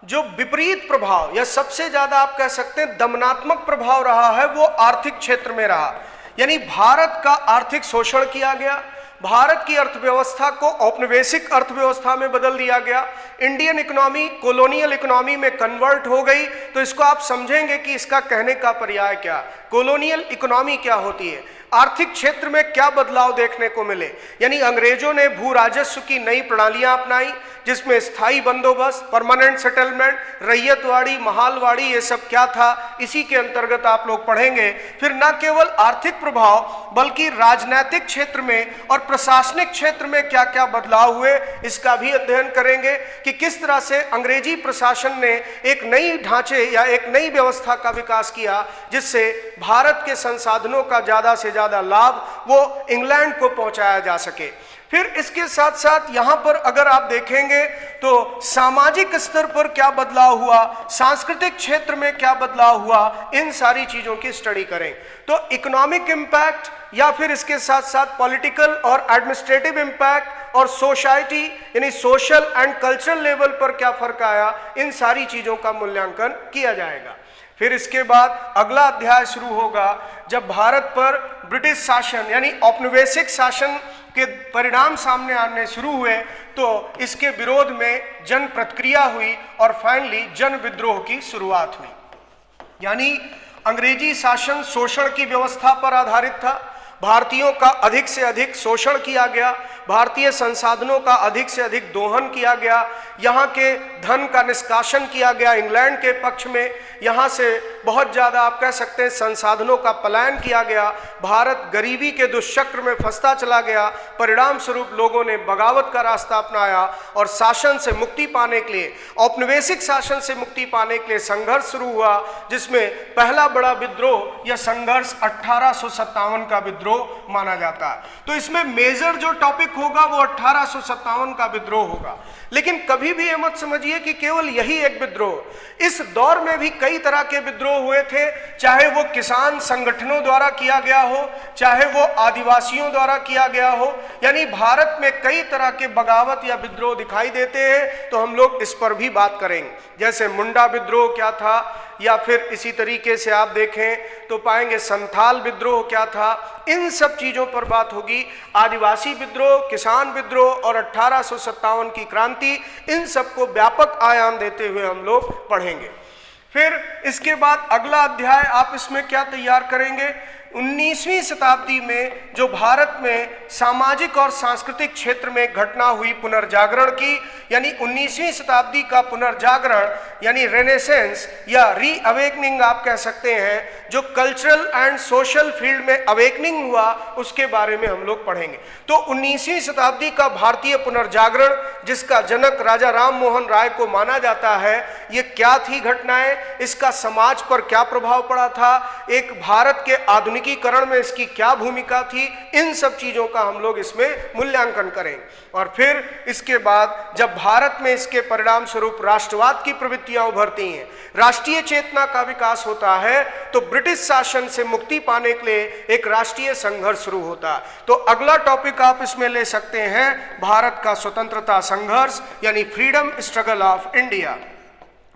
जो विपरीत प्रभाव या सबसे ज्यादा आप कह सकते हैं दमनात्मक प्रभाव रहा है, वो आर्थिक क्षेत्र में रहा। यानी भारत का आर्थिक शोषण किया गया, भारत की अर्थव्यवस्था को औपनिवेशिक अर्थव्यवस्था में बदल दिया गया, इंडियन इकोनॉमी कॉलोनियल इकोनॉमी में कन्वर्ट हो गई। तो इसको आप समझेंगे कि इसका कहने का पर्याय क्या, कॉलोनियल इकोनॉमी क्या होती है, आर्थिक क्षेत्र में क्या बदलाव देखने को मिले। यानी अंग्रेजों ने भू राजस्व की नई प्रणालियां अपनाई, जिसमें स्थायी बंदोबस्त, परमानेंट सेटलमेंट, रैयतवाड़ी, महालवाड़ी, ये सब क्या था, इसी के अंतर्गत आप लोग पढ़ेंगे। फिर न केवल आर्थिक प्रभाव बल्कि राजनीतिक क्षेत्र में और प्रशासनिक क्षेत्र में क्या क्या बदलाव हुए, इसका भी अध्ययन करेंगे कि किस तरह से अंग्रेजी प्रशासन ने एक नई ढांचे या एक नई व्यवस्था का विकास किया, जिससे भारत के संसाधनों का ज्यादा से ज्यादा लाभ वो इंग्लैंड को पहुंचाया जा सके। फिर इसके साथ साथ यहां पर अगर आप देखेंगे तो सामाजिक स्तर पर क्या बदलाव हुआ, सांस्कृतिक क्षेत्र में क्या बदलाव हुआ, इन सारी चीजों की स्टडी करें। तो इकोनॉमिक इंपैक्ट या फिर इसके साथ साथ पॉलिटिकल और एडमिनिस्ट्रेटिव इंपैक्ट और सोसाइटी यानी सोशल एंड कल्चरल लेवल पर क्या फर्क आया, इन सारी चीजों का मूल्यांकन किया जाएगा। फिर इसके बाद अगला अध्याय शुरू होगा जब भारत पर ब्रिटिश शासन यानी औपनिवेशिक शासन के परिणाम सामने आने शुरू हुए, तो इसके विरोध में जन प्रतिक्रिया हुई और फाइनली जन विद्रोह की शुरुआत हुई। यानी अंग्रेजी शासन शोषण की व्यवस्था पर आधारित था, भारतीयों का अधिक से अधिक शोषण किया गया, भारतीय संसाधनों का अधिक से अधिक दोहन किया गया, यहाँ के धन का निष्कासन किया गया इंग्लैंड के पक्ष में, यहाँ से बहुत ज़्यादा आप कह सकते हैं संसाधनों का पलायन किया गया, भारत गरीबी के दुष्चक्र में फंसता चला गया। परिणाम स्वरूप लोगों ने बगावत का रास्ता अपनाया और शासन से मुक्ति पाने के लिए, औपनिवेशिक शासन से मुक्ति पाने के लिए संघर्ष शुरू हुआ, जिसमें पहला बड़ा विद्रोह या संघर्ष 1857 का विद्रोह माना जाता है। तो इसमें मेजर जो टॉपिक होगा वो 1857 का विद्रोह होगा। लेकिन कभी भी ये मत समझिए कि केवल यही एक विद्रोह, इस दौर में भी कई तरह के विद्रोह हुए थे, चाहे वो किसान संगठनों द्वारा किया गया हो, चाहे वो आदिवासियों द्वारा किया गया हो। यानी भारत में कई तरह के बगावत या विद्रोह दिखाई देते हैं, तो हम लोग इस पर भी बात करेंगे। जैसे मुंडा विद्रोह क्या था, या फिर इसी तरीके से आप देखें तो पाएंगे संथाल विद्रोह क्या था, इन सब चीजों पर बात होगी। आदिवासी विद्रोह, किसान विद्रोह और 1857 की क्रांति, इन सबको व्यापक आयाम देते हुए हम लोग पढ़ेंगे। फिर इसके बाद अगला अध्याय आप इसमें क्या तैयार करेंगे, 19वीं शताब्दी में जो भारत में सामाजिक और सांस्कृतिक क्षेत्र में घटना हुई पुनर्जागरण की, यानी 19वीं शताब्दी का पुनर्जागरण यानी रेनेसेंस या रीअवेकनिंग आप कह सकते हैं, जो कल्चरल एंड सोशल फील्ड में अवेकनिंग हुआ, उसके बारे में हम लोग पढ़ेंगे। तो 19वीं शताब्दी का भारतीय पुनर्जागरण, जिसका जनक राजा राम मोहन राय को माना जाता है, ये क्या थी घटनाएं, इसका समाज पर क्या प्रभाव पड़ा था, एक भारत के आधुनिकीकरण में इसकी क्या भूमिका थी, इन सब चीजों का हम लोग इसमें मूल्यांकन करेंगे। और फिर इसके बाद जब भारत में इसके परिणाम स्वरूप राष्ट्रवाद की प्रवृत्तियां उभरती हैं, राष्ट्रीय चेतना का विकास होता है, तो ब्रिटिश शासन से मुक्ति पाने के लिए एक राष्ट्रीय संघर्ष शुरू होता है। तो अगला टॉपिक आप इसमें ले सकते हैं भारत का स्वतंत्रता संघर्ष यानी फ्रीडम स्ट्रगल ऑफ इंडिया।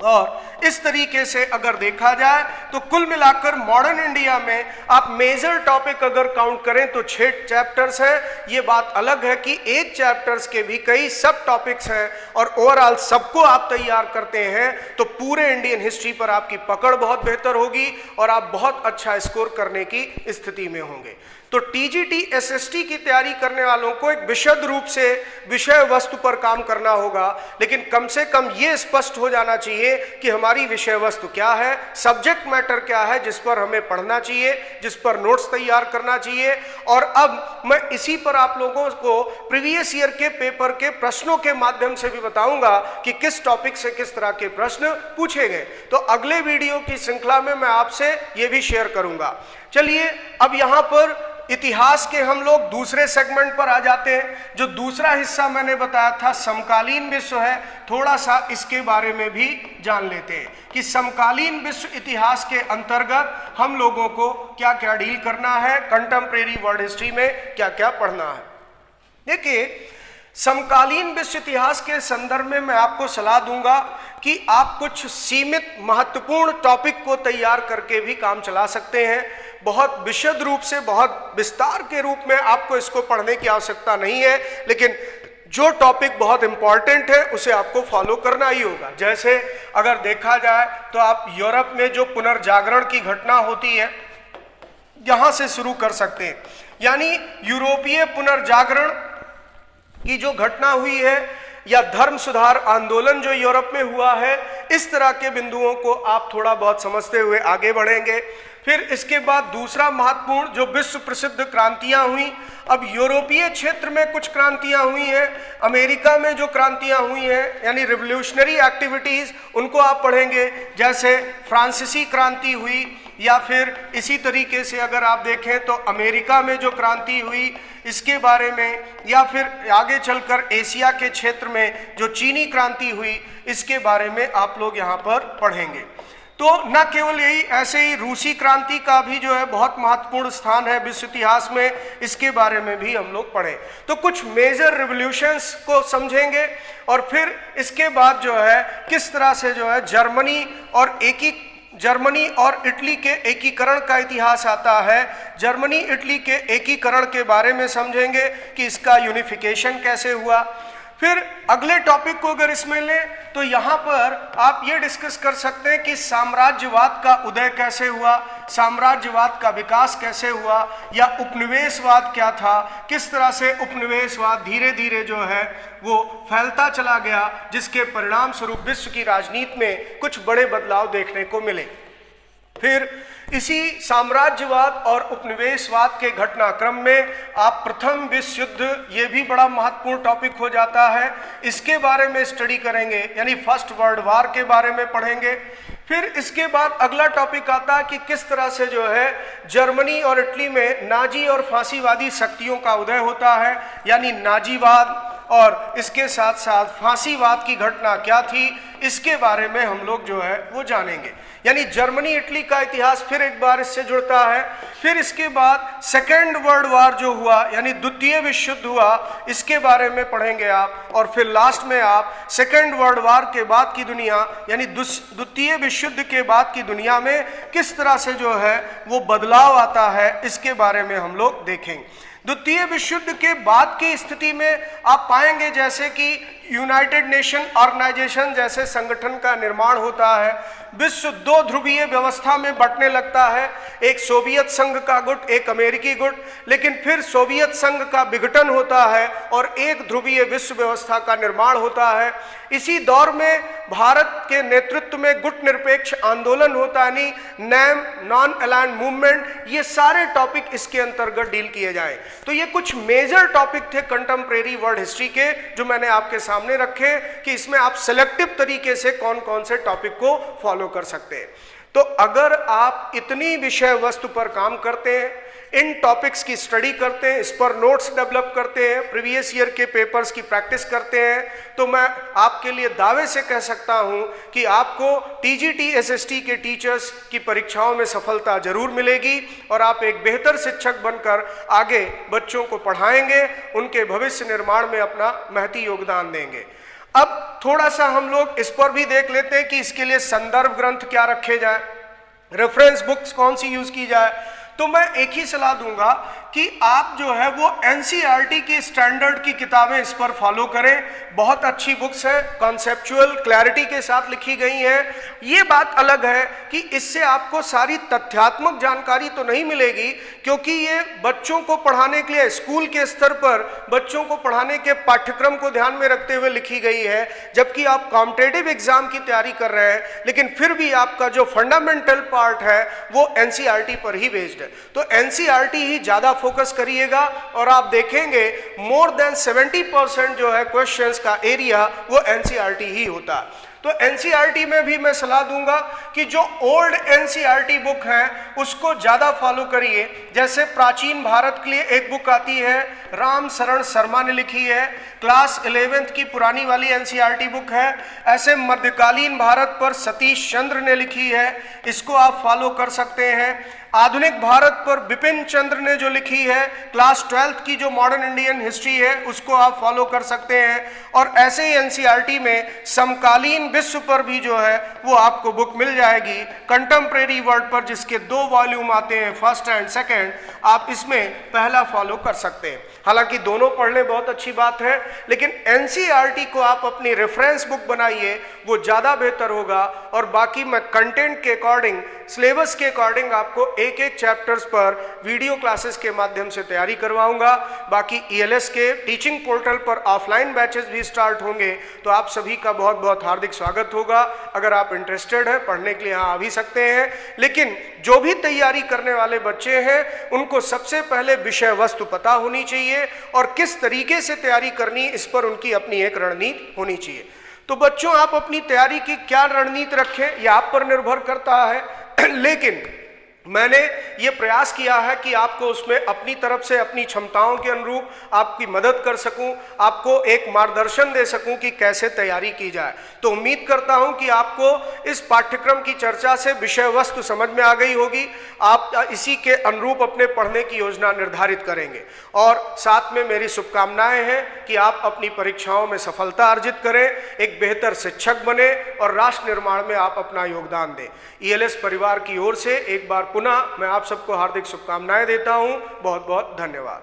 और इस तरीके से अगर देखा जाए तो कुल मिलाकर मॉडर्न इंडिया में आप मेजर टॉपिक अगर काउंट करें तो 6 चैप्टर्स हैं। ये बात अलग है कि एक चैप्टर्स के भी कई सब टॉपिक्स हैं और ओवरऑल सबको आप तैयार करते हैं तो पूरे इंडियन हिस्ट्री पर आपकी पकड़ बहुत बेहतर होगी और आप बहुत अच्छा स्कोर करने की स्थिति में होंगे। तो टीजीटी एसएसटी की तैयारी करने वालों को एक विशद रूप से विषय वस्तु पर काम करना होगा, लेकिन कम से कम ये स्पष्ट हो जाना चाहिए कि हमारी विषय वस्तु क्या है, सब्जेक्ट मैटर क्या है जिस पर हमें पढ़ना चाहिए, जिस पर नोट्स तैयार करना चाहिए। और अब मैं इसी पर आप लोगों को प्रीवियस ईयर के पेपर के प्रश्नों के माध्यम से भी बताऊंगा कि किस टॉपिक से किस तरह के प्रश्न पूछे गए। तो अगले वीडियो की श्रृंखला में मैं आपसे ये भी शेयर करूंगा। चलिए अब यहाँ पर इतिहास के हम लोग दूसरे सेगमेंट पर आ जाते हैं। जो दूसरा हिस्सा मैंने बताया था समकालीन विश्व है, थोड़ा सा इसके बारे में भी जान लेते हैं कि समकालीन विश्व इतिहास के अंतर्गत हम लोगों को क्या क्या डील करना है, कंटेम्प्रेरी वर्ल्ड हिस्ट्री में क्या क्या पढ़ना है। देखिए समकालीन विश्व इतिहास के संदर्भ में मैं आपको सलाह दूंगा कि आप कुछ सीमित महत्वपूर्ण टॉपिक को तैयार करके भी काम चला सकते हैं। बहुत विशद रूप से, बहुत विस्तार के रूप में आपको इसको पढ़ने की आवश्यकता नहीं है, लेकिन जो टॉपिक बहुत इंपॉर्टेंट है उसे आपको फॉलो करना ही होगा। जैसे अगर देखा जाए तो आप यूरोप में जो पुनर्जागरण की घटना होती है यहां से शुरू कर सकते हैं, यानी यूरोपीय पुनर्जागरण की जो घटना हुई है या धर्म सुधार आंदोलन जो यूरोप में हुआ है, इस तरह के बिंदुओं को आप थोड़ा बहुत समझते हुए आगे बढ़ेंगे। फिर इसके बाद दूसरा महत्वपूर्ण जो विश्व प्रसिद्ध क्रांतियां हुई, अब यूरोपीय क्षेत्र में कुछ क्रांतियां हुई हैं, अमेरिका में जो क्रांतियां हुई हैं यानी रिवोल्यूशनरी एक्टिविटीज, उनको आप पढ़ेंगे। जैसे फ्रांसीसी क्रांति हुई, या फिर इसी तरीके से अगर आप देखें तो अमेरिका में जो क्रांति हुई इसके बारे में, या फिर आगे चलकर एशिया के क्षेत्र में जो चीनी क्रांति हुई इसके बारे में आप लोग यहाँ पर पढ़ेंगे। तो न केवल यही, ऐसे ही रूसी क्रांति का भी जो है बहुत महत्वपूर्ण स्थान है विश्व इतिहास में, इसके बारे में भी हम लोग पढ़ें। तो कुछ मेजर रिवोल्यूशंस को समझेंगे और फिर इसके बाद जो है किस तरह से जो है जर्मनी और इटली के एकीकरण का इतिहास आता है। जर्मनी इटली के एकीकरण के बारे में समझेंगे कि इसका यूनिफिकेशन कैसे हुआ। फिर अगले टॉपिक को अगर इसमें लें तो यहाँ पर आप ये डिस्कस कर सकते हैं कि साम्राज्यवाद का उदय कैसे हुआ, साम्राज्यवाद का विकास कैसे हुआ, या उपनिवेशवाद क्या था, किस तरह से उपनिवेशवाद धीरे धीरे जो है वो फैलता चला गया, जिसके परिणाम स्वरूप विश्व की राजनीति में कुछ बड़े बदलाव देखने को मिले। फिर इसी साम्राज्यवाद और उपनिवेशवाद के घटनाक्रम में आप प्रथम विश्व युद्ध, ये भी बड़ा महत्वपूर्ण टॉपिक हो जाता है, इसके बारे में स्टडी करेंगे, यानी फर्स्ट वर्ल्ड वार के बारे में पढ़ेंगे। फिर इसके बाद अगला टॉपिक आता है कि किस तरह से जो है जर्मनी और इटली में नाजी और फांसीवादी शक्तियों का उदय होता है, यानी नाजीवाद और इसके साथ साथ फांसीवाद की घटना क्या थी, इसके बारे में हम लोग जो है वो जानेंगे। यानी जर्मनी इटली का इतिहास फिर एक बार इससे जुड़ता है। फिर इसके बाद सेकेंड वर्ल्ड वार जो हुआ, यानी द्वितीय विश्व युद्ध हुआ, इसके बारे में पढ़ेंगे आप। और फिर लास्ट में आप सेकेंड वर्ल्ड वार के बाद की दुनिया, यानी द्वितीय विश्व युद्ध के बाद की दुनिया में किस तरह से जो है वो बदलाव आता है, इसके बारे में हम लोग देखेंगे। द्वितीय विश्व युद्ध के बाद की स्थिति में आप पाएंगे जैसे कि यूनाइटेड नेशन ऑर्गेनाइजेशन जैसे संगठन का निर्माण होता है, विश्व दो ध्रुवीय व्यवस्था में बंटने लगता है, एक सोवियत संघ का गुट, एक अमेरिकी गुट। लेकिन फिर सोवियत संघ का विघटन होता है और एक ध्रुवीय विश्व व्यवस्था का निर्माण होता है। इसी दौर में भारत के नेतृत्व में गुट निरपेक्ष आंदोलन होता है, यानी नैम नॉन अलाइंड मूवमेंट। ये सारे टॉपिक इसके अंतर्गत डील किए जाए। तो ये कुछ मेजर टॉपिक थे कंटेम्प्रेरी वर्ल्ड हिस्ट्री के, जो मैंने आपके सामने रखे कि इसमें आप सिलेक्टिव तरीके से कौन कौन से टॉपिक को फॉलो कर सकते हैं। तो अगर आप इतनी विषय वस्तु पर काम करते हैं, इन टॉपिक्स की स्टडी करते हैं, इस पर नोट्स डेवलप करते हैं, प्रीवियस ईयर के पेपर्स की प्रैक्टिस करते हैं, तो मैं आपके लिए दावे से कह सकता हूं कि आपको टीजीटी एसएसटी के टीचर्स की परीक्षाओं में सफलता जरूर मिलेगी और आप एक बेहतर शिक्षक बनकर आगे बच्चों को पढ़ाएंगे, उनके भविष्य निर्माण में अपना महती योगदान देंगे। अब थोड़ा सा हम लोग इस पर भी देख लेते हैं कि इसके लिए संदर्भ ग्रंथ क्या रखे जाए, रेफरेंस बुक्स कौन सी यूज की जाए। तो मैं एक ही सलाह दूंगा कि आप जो है वो एनसीईआरटी की स्टैंडर्ड की किताबें इस पर फॉलो करें। बहुत अच्छी बुक्स है, कॉन्सेप्चुअल क्लैरिटी के साथ लिखी गई हैं। ये बात अलग है कि इससे आपको सारी तथ्यात्मक जानकारी तो नहीं मिलेगी, क्योंकि ये बच्चों को पढ़ाने के लिए स्कूल के स्तर पर बच्चों को पढ़ाने के पाठ्यक्रम को ध्यान में रखते हुए लिखी गई है। जबकि आप कॉम्पिटिटिव एग्जाम की तैयारी कर रहे हैं, लेकिन फिर भी आपका जो फंडामेंटल पार्ट है वो एनसीईआरटी पर ही बेस्ड है। तो एनसीईआरटी ही ज्यादा फोकस करिएगा और आप देखेंगे मोर देन 70% जो है क्वेश्चंस का एरिया वो एनसीईआरटी ही होता है। तो एनसीईआरटी में भी मैं सलाह दूंगा कि जो ओल्ड एनसीईआरटी बुक है उसको ज्यादा फॉलो करिए। जैसे प्राचीन भारत के लिए एक बुक आती है, राम शरण शर्मा ने लिखी है, क्लास 11th की पुरानी वाली एनसीईआरटी बुक है। ऐसे मध्यकालीन भारत पर सतीश चंद्र ने लिखी है, इसको आप फॉलो कर सकते हैं। आधुनिक भारत पर बिपिन चंद्र ने जो लिखी है, क्लास 12th की जो मॉडर्न इंडियन हिस्ट्री है उसको आप फॉलो कर सकते हैं। और ऐसे ही एनसीईआरटी में समकालीन विश्व पर भी जो है वो आपको बुक मिल जाएगी, कंटेम्प्रेरी वर्ल्ड पर, जिसके 2 वॉल्यूम आते हैं, फर्स्ट एंड सेकंड। आप इसमें पहला फॉलो कर सकते हैं। हालांकि दोनों पढ़ने बहुत अच्छी बात है, लेकिन एनसीईआरटी को आप अपनी रेफरेंस बुक बनाइए, वो ज़्यादा बेहतर होगा। और बाकी मैं कंटेंट के अकॉर्डिंग, सिलेबस के अकॉर्डिंग आपको एक एक चैप्टर्स पर वीडियो क्लासेस के माध्यम से तैयारी करवाऊंगा। बाकी ईएलएस के टीचिंग पोर्टल पर ऑफलाइन बैचेस भी स्टार्ट होंगे, तो आप सभी का बहुत बहुत हार्दिक स्वागत होगा। अगर आप इंटरेस्टेड हैं पढ़ने के लिए यहाँ आ भी सकते हैं। लेकिन जो भी तैयारी करने वाले बच्चे हैं उनको सबसे पहले विषय वस्तु पता होनी चाहिए और किस तरीके से तैयारी करनी, इस पर उनकी अपनी एक रणनीति होनी चाहिए। तो बच्चों, आप अपनी तैयारी की क्या रणनीति रखें यह आप पर निर्भर करता है, लेकिन मैंने ये प्रयास किया है कि आपको उसमें अपनी तरफ से अपनी क्षमताओं के अनुरूप आपकी मदद कर सकूं, आपको एक मार्गदर्शन दे सकूं कि कैसे तैयारी की जाए। तो उम्मीद करता हूं कि आपको इस पाठ्यक्रम की चर्चा से विषय वस्तु समझ में आ गई होगी। आप इसी के अनुरूप अपने पढ़ने की योजना निर्धारित करेंगे और साथ में मेरी शुभकामनाएं हैं कि आप अपनी परीक्षाओं में सफलता अर्जित करें, एक बेहतर शिक्षक बने और राष्ट्र निर्माण में आप अपना योगदान दें। ईएलएस परिवार की ओर से एक बार पुनः मैं आप सबको हार्दिक शुभकामनाएं देता हूं। बहुत बहुत धन्यवाद।